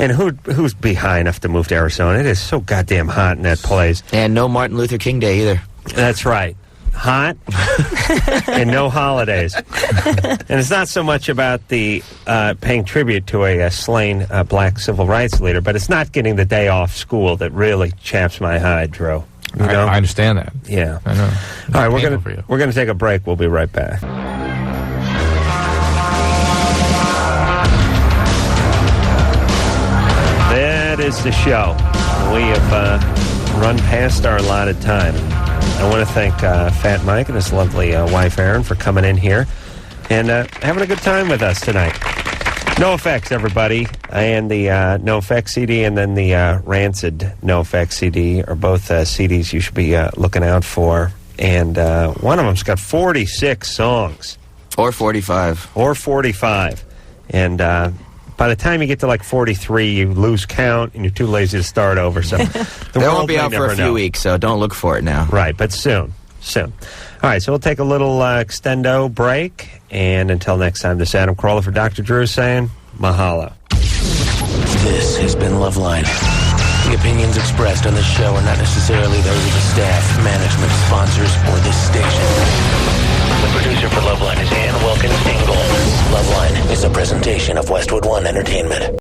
And who's be high enough to move to Arizona? It is so goddamn hot in that place. And no Martin Luther King Day either. That's right. Hot and no holidays. And it's not so much about the paying tribute to a slain black civil rights leader, but it's not getting the day off school that really chaps my hide, Drew. You know? I understand that. Yeah. I know. All right, we're gonna take a break. We'll be right back. That is the show. We have run past our allotted time. I want to thank Fat Mike and his lovely wife, Erin, for coming in here and having a good time with us tonight. No Effects, everybody, and the No Effects CD and then the Rancid No Effects CD are both CDs you should be looking out for. And one of them's got 46 songs. Or 45. Or 45. And by the time you get to like 43, you lose count and you're too lazy to start over. So That won't be out for a few weeks, so don't look for it now. Right, but soon. All right, so we'll take a little extendo break. And until next time, this is Adam Carolla for Dr. Drew saying mahalo. This has been Loveline. The opinions expressed on this show are not necessarily those of the staff, management, sponsors, or this station. The producer for Loveline is Ann Wilkins Dingle. Loveline is a presentation of Westwood One Entertainment.